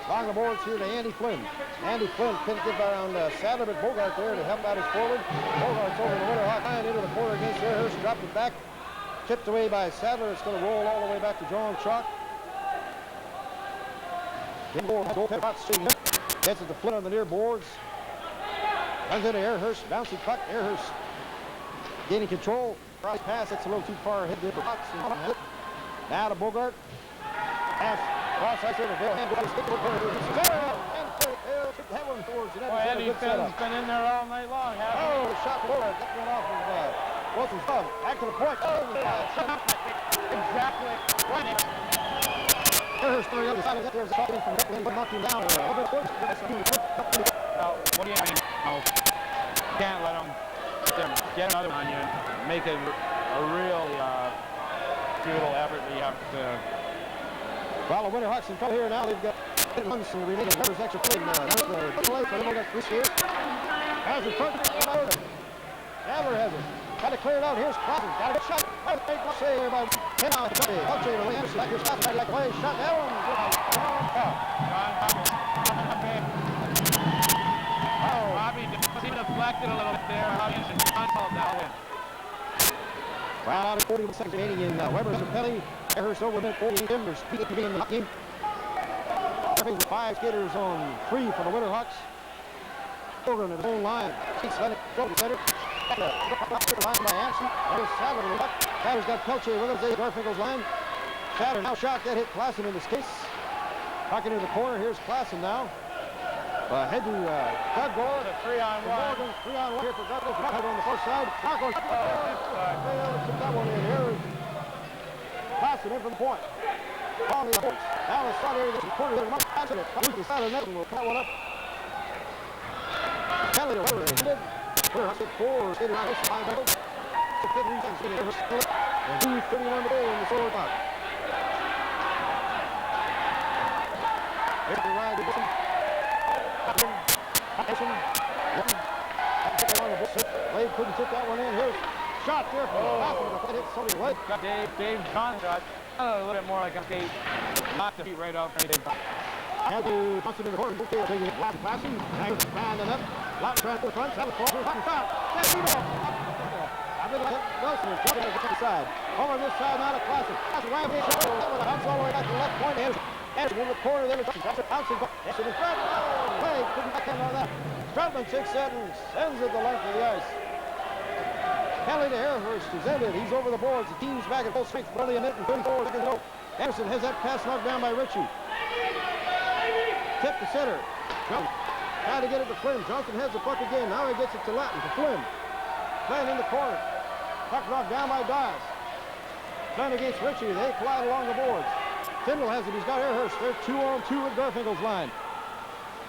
Along the boards here to Andy Flynn. Andy Flynn couldn't get around Sadler, but Bogart there to help out his forward. Bogart's over the Winterhawk line into the corner against Airhurst. Dropped it back. Chipped away by Sadler. It's going to roll all the way back to John Chalk. Gets it to Flynn on the near boards. Runs into Airhurst. Bouncing puck. Airhurst gaining control. Pass. That's a little too far ahead there for Potts. Now to Bogart. Pass. Cross ice over Bill. Boy, Eddie Finn's been in there all night long, hasn't he? Oh, shot Bogart. That went off of Wilson's thumb. Back to the point. Oh, exactly. Airhurst throwing up the side of that. There's a shot in from Beckman, but knocked him down. Now, what do you mean? No. Can't let him get another one on you. Make it a real futile effort that you have to. Well, the Winterhawks in trouble here now. They've got runs and remaining members extra play. Has it front. Adler has it. Got to clear it out. Here's Clausen. Got a good shot. Big save here by Tim out. Pelche to Anderson. Back here, stops right like away. Shot that one. Robbie deflected a little bit there. Robbie called that one. Well, out of 41 seconds remaining in Weber's and Pelly. Airhurst over with 14 timbers. Speed in the game. With 5 skaters on 3 for the Winterhawks. Over in his own line. 6 let it go to center. Line by Anderson. There's Sadler with the puck. Sadler's got Pelche with him. There's Garfinkel's line. Sadler now shot. That hit Clausen in his case. Puck into the corner. Here's Clausen now. Head to Doug Gore. 3-on-1. 3-on-1 here for Douglas. Head on the first side. Took that one in here. Clausen in from the point. On the boards. Now the shot area gets the corner. There's much faster. Use the side of the net and we'll cut one up. Kelly to Weber. We're hit 4. Skated out this time. 53 seconds. And 2:31 to go in the score clock. Here's the ride to Wilson. Blade couldn't tip that one in. Here's shot there from the hit somebody leg. Dave John shot. A little bit more like a skate. Knocked the feet right off. Had to punch it in the corner. Taking it. Black passing. Standing up. Black trying to the front. That was close. Shot. That's I think Wilson is dropping it to the side. Over this side, now to Clausen. That's right. Bounce all the way back to the left point. Anderson in the corner. There. Bouncing. Anderson in front. Play. Couldn't back on that. Troutman takes that and sends it the length of the ice. Kelly to Airhurst is ended. He's over the boards. The team's back at full strength. Only a minute and 34 seconds to go. Anderson has that pass knocked down by Ritchie. Tip to center. Trying to get it to Flynn. Johnson has the puck again. Now he gets it to Latin, to Flynn. Flynn in the corner. Puck knocked down by Dias. Flynn against Ritchie. They collide along the boards. Tyndall has it. He's got Airhurst. They're 2-on-2 with Garfinkel's line.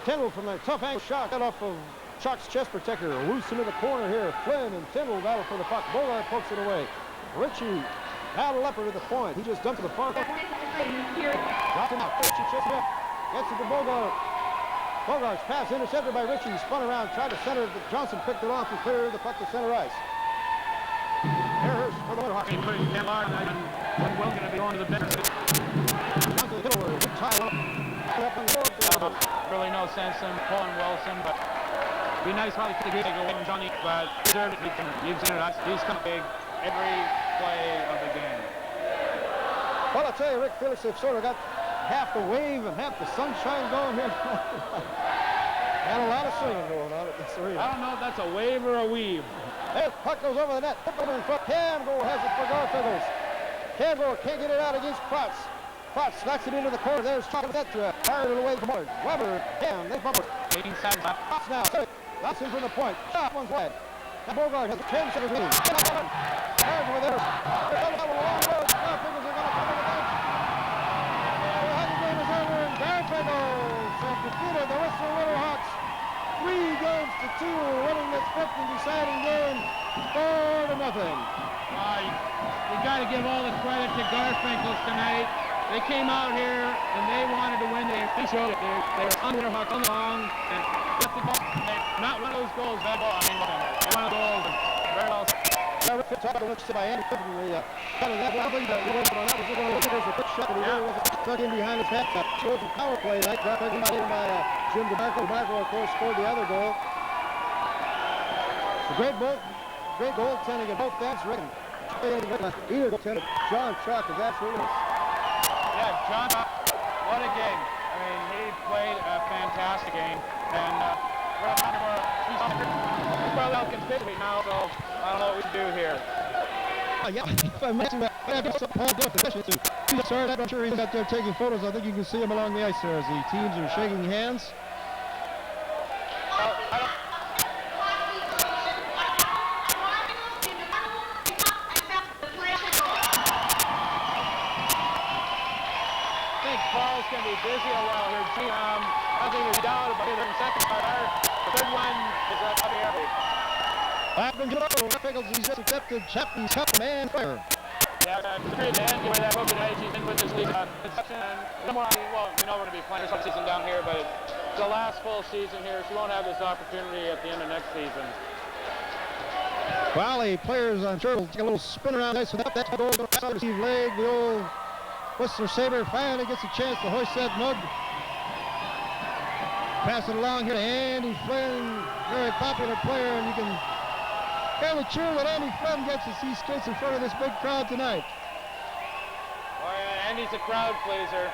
Tyndall from a tough angle shot. Got off of Chuck's chest protector. Loose into the corner here. Flynn and Tyndall battle for the puck. Bogart pokes it away. Ritchie now to Leopard at the point. He just dumped to the far. Dropped him out. Ritchie chips it up. Gets it to Bogart. Bogart's pass intercepted by Ritchie. He spun around, tried to center it, but Johnson picked it off and cleared the puck to center ice. Airhurst for the Winterhawks. Putting him on, and Will going to be going to the bench. Johnson hit over. Good tie up. Really no sense in pulling Wilson, but it'd be nice probably to get away from Johnny, but deserved it. You've seen it. He's come big every play of the game. Well, I'll tell you, Rick Felix, they've sort of got half the wave and half the sunshine going here. And a lot of swinging going on at this arena. I don't know if that's a wave or a weave. There, puck goes over the net. Over in front. Camgo has it for Garfinkels. Camgo can't get it out against Potts. Potts knocks it into the corner. There's Chuck with that fired it away from Mullard. Weber, Cam, they bump it. 18 seconds left. Potts now. That's in from the point. Shot one's wide. Now Bogart has 10 seconds remaining. There's over there. There's a long road. Garfinkels are going to come to the bench. The hockey game is over, and Garfinkels have defeated the Whistler Winterhawks 3 games to 2, winning this 5th and deciding game 4-0. You got to give all the credit to Garfinkels tonight. they came out here and they wanted to win. They showed it. They were on WinterHawks on the long and left the ball. Not one of those goals, that ball. I mean, one of the goals. Very well. Looks by Andy Clifford. Kind of that lovely, but he wasn't on that. Was going to look at a quick shot, but he really wasn't stuck in behind his head. Goes from power play. That got taken by Jim DeMarco. DeMarco, of course, scored the other goal. So great goaltending at both ends. Either goaltender, John Chuck is absolutely. Yeah, John Chuck, what a game. I mean, he played a fantastic game. And he's probably out contributing now, so I don't know what we can do here. Yeah, I'm sure he's out there taking photos. I think you can see him along the ice there as the teams are shaking hands. Paul's going to be busy a while here. I think he's down about the second part. The third one is up here. Garfinkels, he's just accepted Chapman's Cup Man Fire. Yeah, it's great to end the way that hope tonight. He's in with this league. No more, well, we know we're going to be playing some season down here, but it's the last full season here, so we won't have this opportunity at the end of next season. Well, the players, I'm sure, will take a little spin around this without that goal. Steve Leg, the old Whistler Sabre finally gets a chance to hoist that mug. Pass it along here to Andy Flynn, very popular player, and you can hear the cheer that Andy Flynn gets as he skates in front of this big crowd tonight. Oh, yeah, Andy's a crowd pleaser.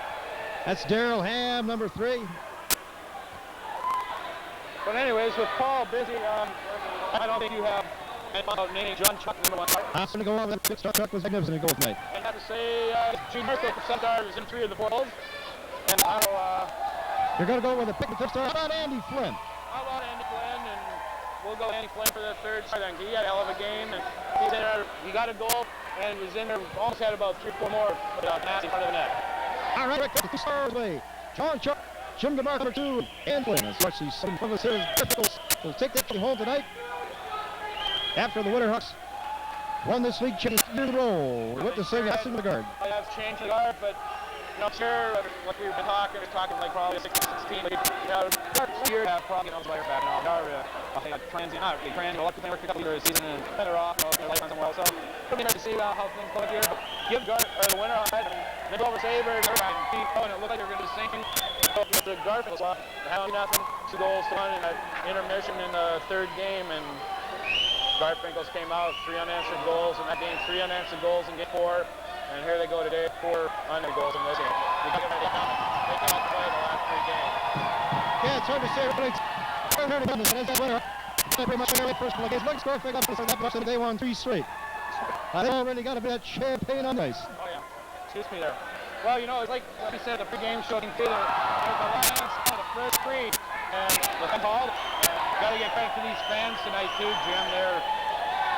That's Darrell Ham, number 3. But anyways, with Paul busy, I don't think you have about naming John Chuck number 1. I'm going to go on. That Chuck was magnificent goal tonight. I have to say, Gene Merkel for Sunday was in 3 of the 4 goals. And you're going to go with a pick the fifth star. How about Andy Flynn? How about Andy Flynn? And we'll go Andy Flynn for the third star. He had a hell of a game. And he's in there. He got a goal and was in there. Almost had about 3 or 4 more. Pass in front of the net. All right, the 2 stars away. John Chuck, Jim DeMarco number 2, and Flynn. As much as some of us here will take that home tonight. After the WinterHawks won this league championship in a row, we went to sing in the guard. I have changed the guard, but you know, sure, like we've been talking like probably 16, but you know, this year have probably player back now. I think transient, not really transient. Lucky they work a couple of season and better off, you know, their life on somewhere else. So it'll be nice to see how things look here. But give guard the winner on it, and then over Sabres, and it looked like they were going to be sinking. With the Garfinkels, having nothing, 2 goals to 1 in an intermission in the 3rd game, and Garfinkels came out, 3 unanswered goals in that game, 3 unanswered goals in game 4, and here they go today, 4 unanswered goals in this game. They came out to play the last 3 games. Yeah, it's hard to say. Pretty much every first couple of games. Look, Garfinkels that much, and they won 3 straight. They already got a bit of champagne on ice. Oh yeah, excuse me there. Well, you know, it's like we said, the pre-game show can see the last, the first 3, and the ball. Got to get credit to these fans tonight too, Jim.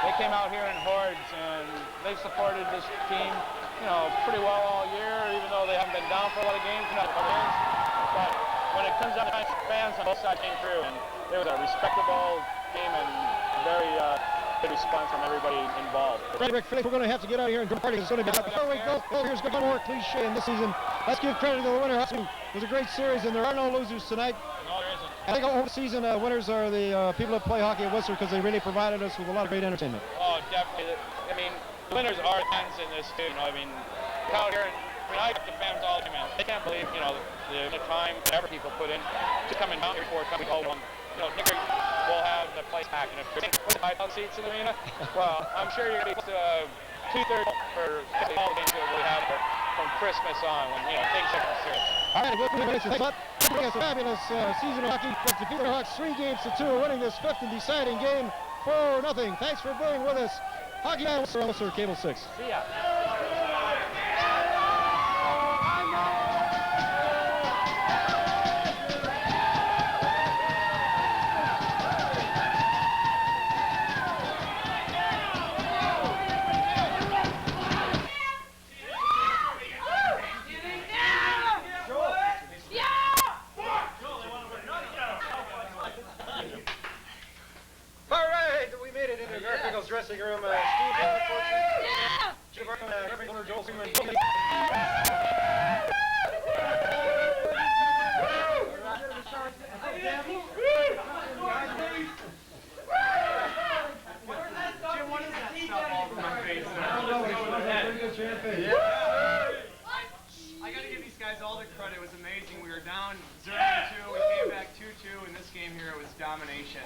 They came out here in hordes, and they've supported this team, you know, pretty well all year, even though they haven't been down for a lot of games, not a lot of games. But when it comes down to fans on both sides came through, and it was a respectable game and very good response from everybody involved. Felix, we're going to have to get out of here and go party. It's going to be before we go. Here's one more cliche in this season. Let's give credit to the WinterHawks. It was a great series, and there are no losers tonight. No, there isn't. I think all season winners are the people that play hockey at Whistler because they really provided us with a lot of great entertainment. Oh, definitely. I mean, the winners are fans in this too. You know, I mean, out here, I talk to fans all the time, man. They can't believe, you know, the time, whatever people put in to come in down here for coming home. You know, Nick will have the place packed, and if there's 5,000 seats in the arena, well, I'm sure you're going to be close to 2/3 for all the games that we have from Christmas on, when, you know, things are serious. All right, thanks a lot. It's a fabulous season of hockey. The WinterHawks 3 games to 2 are winning this 5th and deciding game 4-0. Thanks for being with us. Hockey Night Whistler, Cable 6. See ya. Garfinkels dressing room. Steve, Joel Seaman. I got to give these guys all the credit. It was amazing. We were down 0-2. We came back 2-2. In this game here, it was domination.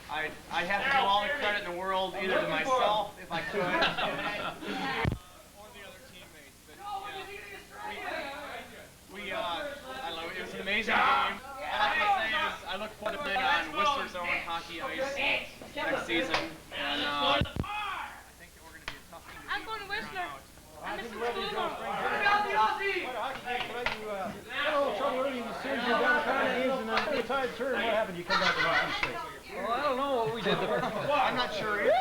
I have to give all the credit in the world, either to myself, if I could, or the other teammates. But, I love it. It was an amazing game. All I can say is I look forward to playing on Whistler's own hockey ice next season. And I think that we're going to be a tough team. I'm going to Whistler. I'm missing school. Trouble early in the series, you're down a couple of games, and then the tide turned. What happened? You come back and win 6. Well, I don't know what we did the first. I'm not sure either.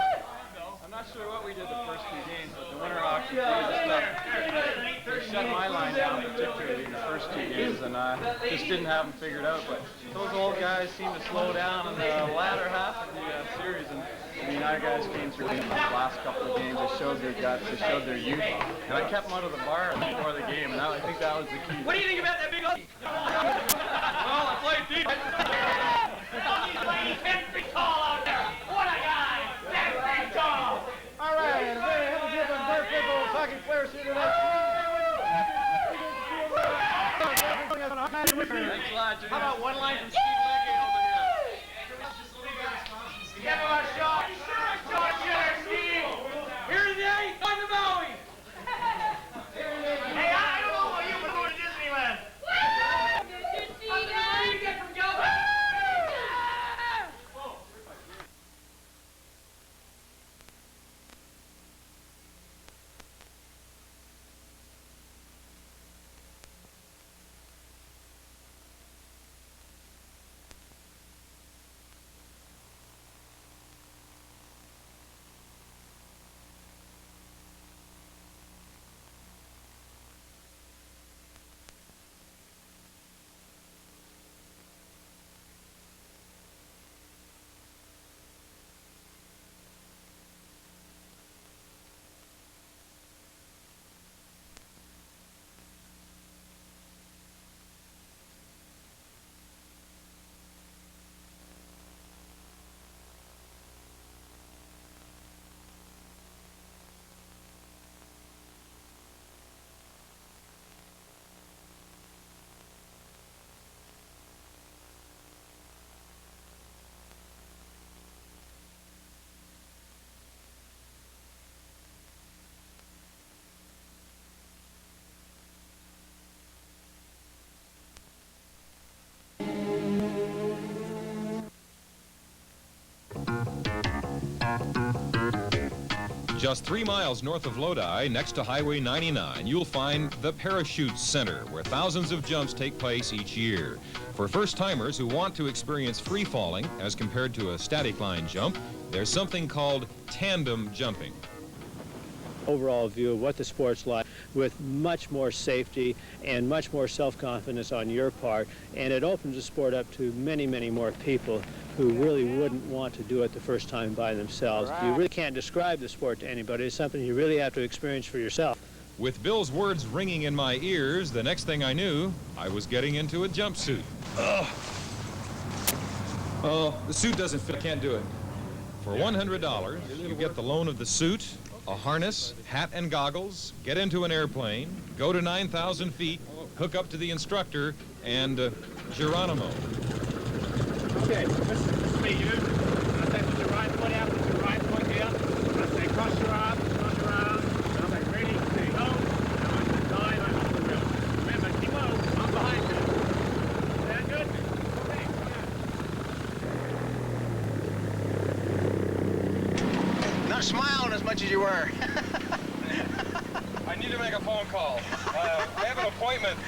I'm not sure what we did the first 2 games, but the WinterHawks they shut my line down particularly the first 2 games, and I just didn't have them figured out. But those old guys seem to slow down in the latter half of the series, and I mean, our guys came through in the last couple of games. They showed their guts, they showed their youth, and I kept them out of the bar before the game, and I think that was the key. What do you think about that big? Well, I played deep. He's playing 10 feet tall out there. What a guy! 10 feet tall. All right, and very happy to have a Garfinkels hockey players here tonight. Thanks a lot, Jimmy. How about one line from Steve Leggett over here? Give him a shot. Shot here, Steve. Here's the 8th on the Bowie. Hey, I don't know what you were going to Disneyland. How did you get from Gilbert? Just 3 miles north of Lodi, next to Highway 99, you'll find the Parachute Center, where thousands of jumps take place each year. For first-timers who want to experience free falling as compared to a static line jump, there's something called tandem jumping. Overall view of what the sport's like, with much more safety and much more self-confidence on your part, and it opens the sport up to many, many more people who really wouldn't want to do it the first time by themselves. You really can't describe the sport to anybody. It's something you really have to experience for yourself. With Bill's words ringing in my ears, the next thing I knew, I was getting into a jumpsuit. Ugh. Oh, the suit doesn't fit. I can't do it. For $100, you get the loan of the suit, a harness, hat and goggles, get into an airplane, go to 9,000 feet, hook up to the instructor, and Geronimo. Okay, this me, you. I say put your right foot out, put your right foot here. I say cross your arms, and I say ready, say go. And I say dive, I'm off the wheel. Remember, keep low, I'm behind you. Is that good? Okay, come on. Not smiling as much as you were. I need to make a phone call. I have an appointment.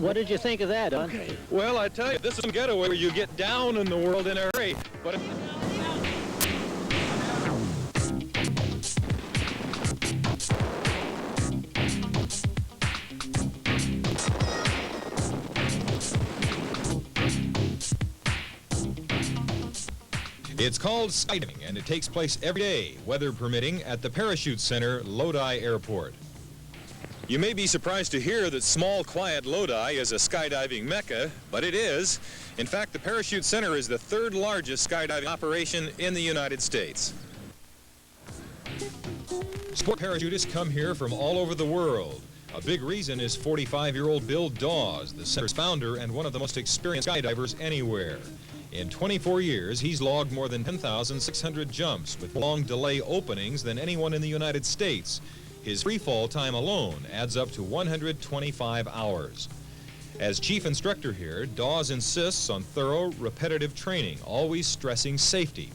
What did you think of that, Don? Okay. Well, I tell you, this is a getaway where you get down in the world in a hurry. But It's called skydiving, and it takes place every day, weather permitting, at the Parachute Center, Lodi Airport. you may be surprised to hear that small, quiet Lodi is a skydiving mecca, but it is. In fact, the Parachute Center is the third largest skydiving operation in the United States. Sport parachutists come here from all over the world. A big reason is 45-year-old Bill Dawes, the center's founder and one of the most experienced skydivers anywhere. In 24 years, he's logged more than 10,600 jumps with long delay openings than anyone in the United States. His free fall time alone adds up to 125 hours. As chief instructor here, Dawes insists on thorough, repetitive training, always stressing safety.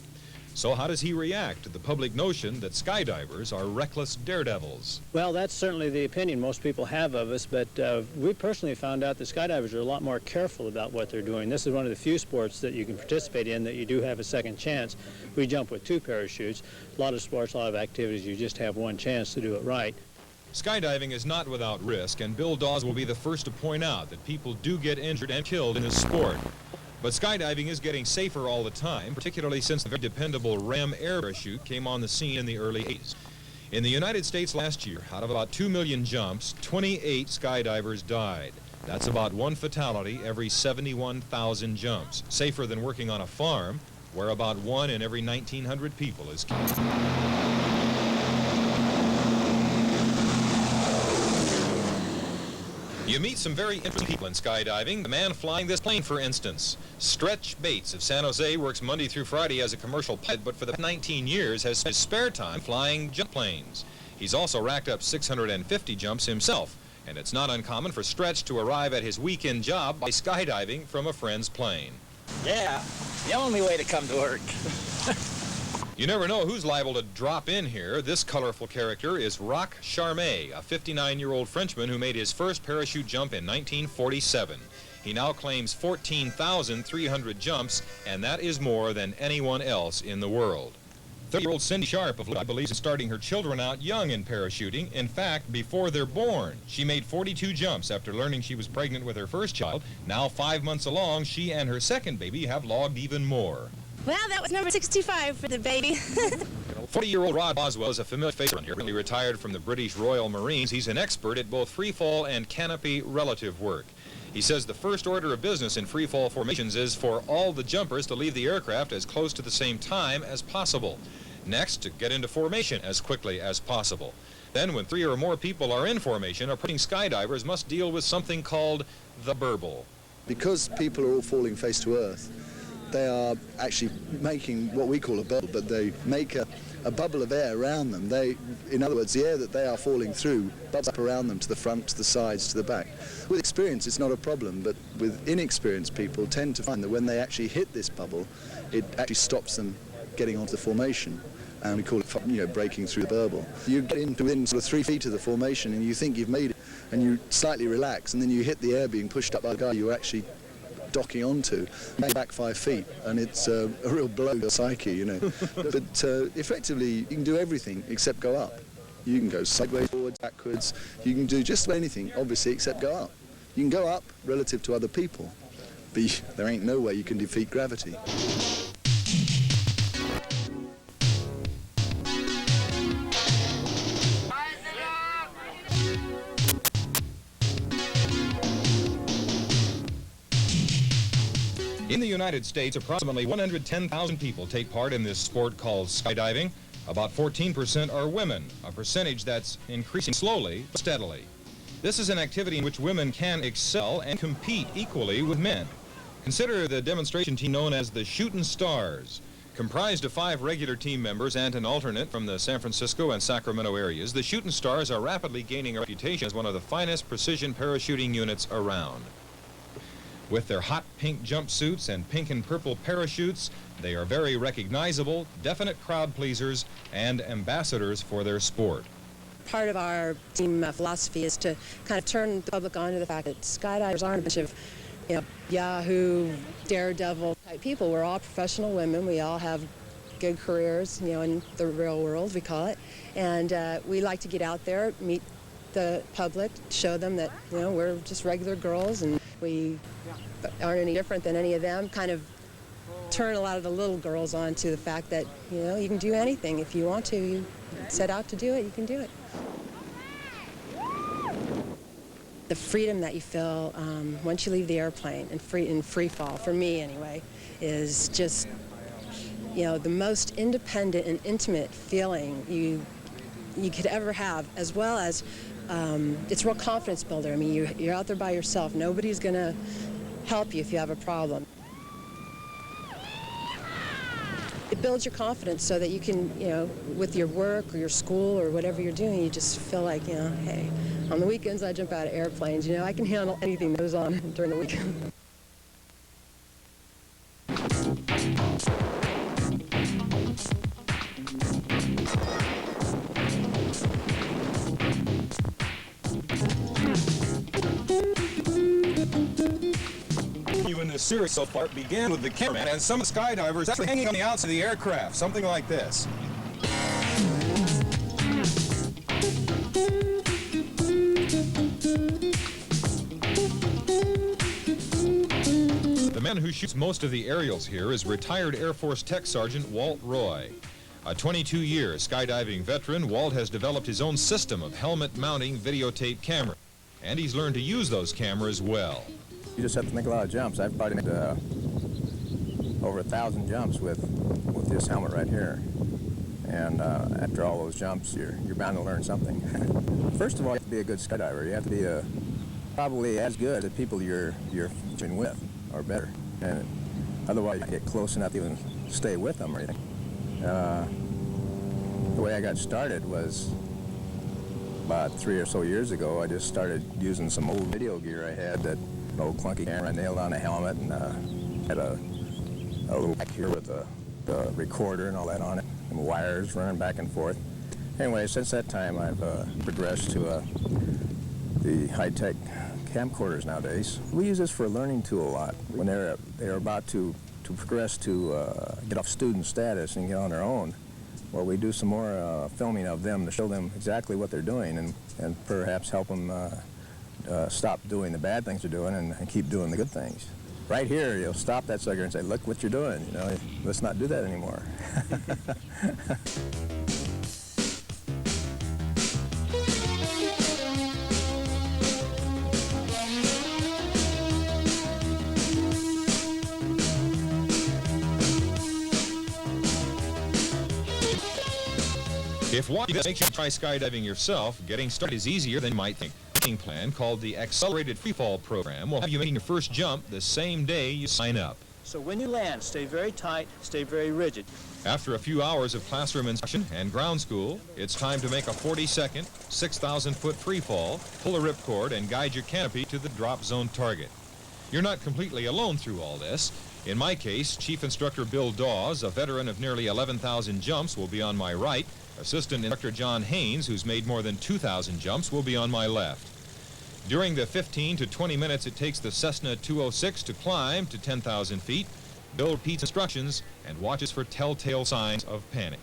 So how does he react to the public notion that skydivers are reckless daredevils? Well, that's certainly the opinion most people have of us, but we personally found out that skydivers are a lot more careful about what they're doing. This is one of the few sports that you can participate in that you do have a second chance. We jump with 2 parachutes. A lot of sports, a lot of activities, you just have one chance to do it right. Skydiving is not without risk, and Bill Dawes will be the first to point out that people do get injured and killed in this sport. But skydiving is getting safer all the time, particularly since the very dependable Ram air parachute came on the scene in the early 80s. In the United States last year, out of about 2 million jumps, 28 skydivers died. That's about 1 fatality every 71,000 jumps. Safer than working on a farm, where about 1 in every 1,900 people is killed. You meet some very interesting people in skydiving. The man flying this plane, for instance. Stretch Bates of San Jose works Monday through Friday as a commercial pilot, but for the past 19 years has spent his spare time flying jet planes. He's also racked up 650 jumps himself, and it's not uncommon for Stretch to arrive at his weekend job by skydiving from a friend's plane. Yeah, the only way to come to work. You never know who's liable to drop in here. This colorful character is Roch Charmet, a 59-year-old Frenchman who made his first parachute jump in 1947. He now claims 14,300 jumps, and that is more than anyone else in the world. 30-year-old Cindy Sharp of Lodi believes in starting her children out young in parachuting. In fact, before they're born. She made 42 jumps after learning she was pregnant with her first child. Now, 5 months along, she and her second baby have logged even more. Well, that was number 65 for the baby. 40-year-old Rod Boswell is a familiar face around here. Recently retired from the British Royal Marines, he's an expert at both free fall and canopy relative work. He says the first order of business in free fall formations is for all the jumpers to leave the aircraft as close to the same time as possible. Next, to get into formation as quickly as possible. Then, when 3 or more people are in formation, approaching skydivers must deal with something called the burble. Because people are all falling face to earth, they are actually making what we call a bubble, but they make a bubble of air around them. In other words, the air that they are falling through bubbles up around them to the front, to the sides, to the back. With experience, it's not a problem, but with inexperienced people tend to find that when they actually hit this bubble, it actually stops them getting onto the formation. And we call it, breaking through the burble. You get into within sort of 3 feet of the formation and you think you've made it, and you slightly relax, and then you hit the air being pushed up by the guy you're actually docking onto, back 5 feet, and it's a real blow to the psyche, But effectively, you can do everything except go up. You can go sideways, forwards, backwards. You can do just about anything, obviously, except go up. You can go up relative to other people, but there ain't no way you can defeat gravity. In the United States, approximately 110,000 people take part in this sport called skydiving. About 14% are women, a percentage that's increasing slowly but steadily. This is an activity in which women can excel and compete equally with men. Consider the demonstration team known as the Shooting Stars. Comprised of 5 regular team members and an alternate from the San Francisco and Sacramento areas, the Shooting Stars are rapidly gaining a reputation as one of the finest precision parachuting units around. With their hot pink jumpsuits and pink and purple parachutes, they are very recognizable, definite crowd pleasers, and ambassadors for their sport. part of our team philosophy is to kind of turn the public on to the fact that skydivers aren't a bunch of, you know, Yahoo, daredevil type people. We're all professional women. We all have good careers, you know, in the real world, we call it. And we like to get out there, meet the public, show them that, you know, we're just regular girls and we aren't any different than any of them. Kind of turn a lot of the little girls on to the fact that, you know, you can do anything. If you want to, you set out to do it, you can do it. The freedom that you feel once you leave the airplane in free fall, for me anyway, is just, you know, the most independent and intimate feeling you could ever have, as well as it's a real confidence builder. I mean, you're out there by yourself. Nobody's going to help you if you have a problem. It builds your confidence so that you can, you know, with your work or your school or whatever you're doing, you just feel like, you know, hey, on the weekends I jump out of airplanes, you know, I can handle anything that goes on during the weekend. In this series so far began with the cameraman and some skydivers actually hanging on the outside of the aircraft, something like this. The man who shoots most of the aerials here is retired Air Force Tech Sergeant Walt Roy. A 22-year skydiving veteran, Walt has developed his own system of helmet-mounting videotape camera, and he's learned to use those cameras well. You just have to make a lot of jumps. I've probably made over 1,000 jumps with this helmet right here. And after all those jumps, you're bound to learn something. First of all, you have to be a good skydiver. You have to be probably as good as the people you're fishing with, or better. And otherwise, you can't get close enough to even stay with them or anything. The way I got started was about 3 or so years ago. I just started using some old video gear I had, that an old clunky camera nailed on a helmet, and had a little back here with the recorder and all that on it, and wires running back and forth. Anyway, since that time, I've progressed to the high-tech camcorders nowadays. We use this for a learning tool a lot. When they're about to progress to get off student status and get on their own, well, we do some more filming of them to show them exactly what they're doing, and perhaps help them stop doing the bad things they're doing and keep doing the good things. Right here, you'll stop that sucker and say, look what you're doing, you know, let's not do that anymore. If watching this makes you try skydiving yourself, getting started is easier than you might think. A plan called the Accelerated Freefall Program will have you making your first jump the same day you sign up. So when you land, stay very tight, stay very rigid. After a few hours of classroom instruction and ground school, it's time to make a 40-second, 6,000-foot freefall, pull a ripcord, and guide your canopy to the drop zone target. You're not completely alone through all this. In my case, Chief Instructor Bill Dawes, a veteran of nearly 11,000 jumps, will be on my right. Assistant Instructor John Haynes, who's made more than 2,000 jumps, will be on my left. During the 15 to 20 minutes it takes the Cessna 206 to climb to 10,000 feet, Bill repeats instructions and watches for telltale signs of panic.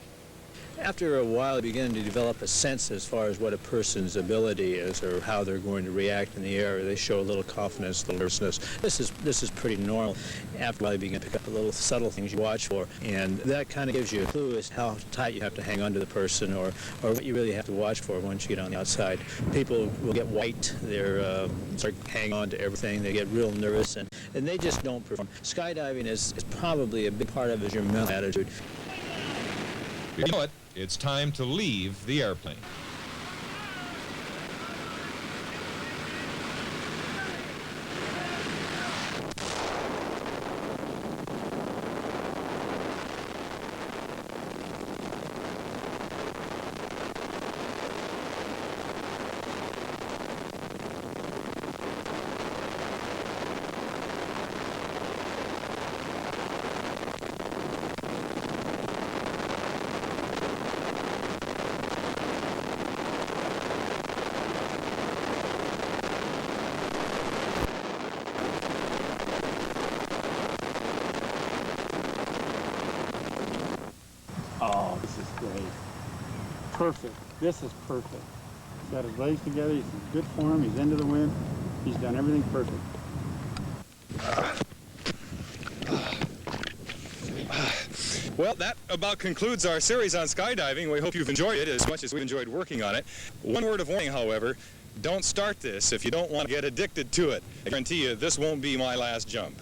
After a while, you begin to develop a sense as far as what a person's ability is or how they're going to react in the air. They show a little confidence, a little nervousness. This is pretty normal. After a while, you begin to pick up the little subtle things you watch for, and that kind of gives you a clue as to how tight you have to hang on to the person, or what you really have to watch for once you get on the outside. People will get white. They're start hanging on to everything. They get real nervous, and they just don't perform. Skydiving is probably a big part of it is your mental attitude. You know it. It's time to leave the airplane. perfect. This is perfect. He's got his legs together. He's in good form. He's into the wind. He's done everything perfect. Well, that about concludes our series on skydiving. We hope you've enjoyed it as much as we enjoyed working on it. One word of warning, however, don't start this if you don't want to get addicted to it. I guarantee you this won't be my last jump.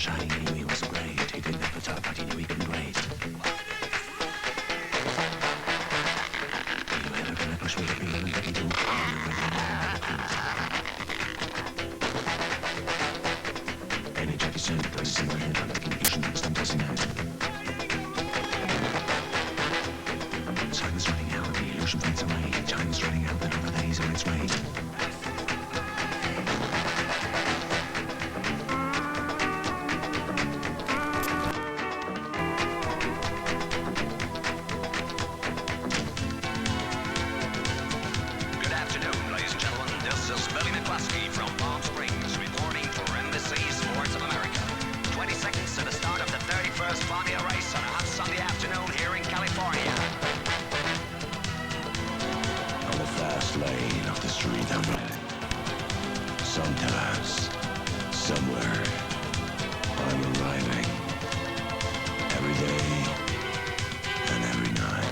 shine, he knew he was great. He did that for tough, but he knew he could great. You ever gonna push with a beam that he do? Any jacket suit, places in my head, I'm looking Asian, I'm tossing out. Time is running out, the illusion fades away. Time is running out, the number days on its way. Sometimes, somewhere, I'm arriving. Every day and every night.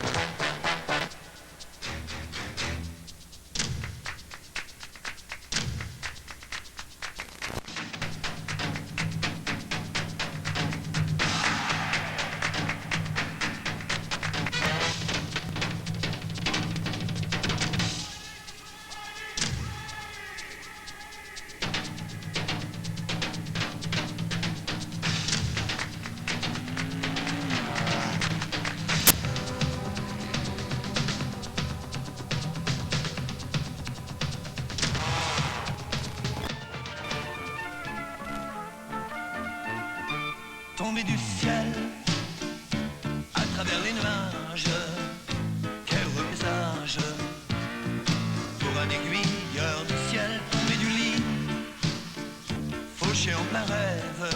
Tombé du ciel, à travers les nuages, quel heureux message pour un aiguilleur du ciel. Tombé du lit, fauché en plein rêve,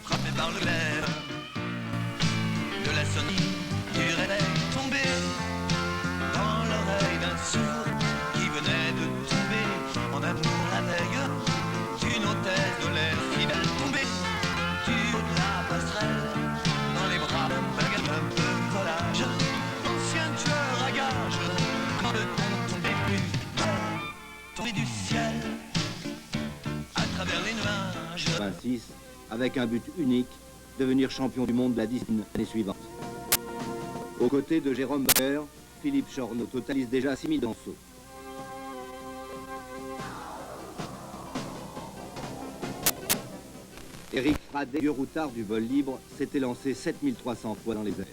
frappé par le glaive de la sonnerie du réveil. Tombé dans l'oreille d'un sourd qui venait de tomber en amour la veille d'une hôtesse de l'air fidèle. Tombé dans les bras d'un baguette un peu volage, ancien tueur à gages, quand le ton tombait plus près, tombé du ciel, à travers les nuages. 26, avec un but unique, devenir champion du monde de la discipline l'année suivante. Aux côtés de Jérôme Baker, Philippe Chorneau totalise déjà 6000 dans saut. Éric Radet, vieux routard du vol libre, s'était lancé 7300 fois dans les airs.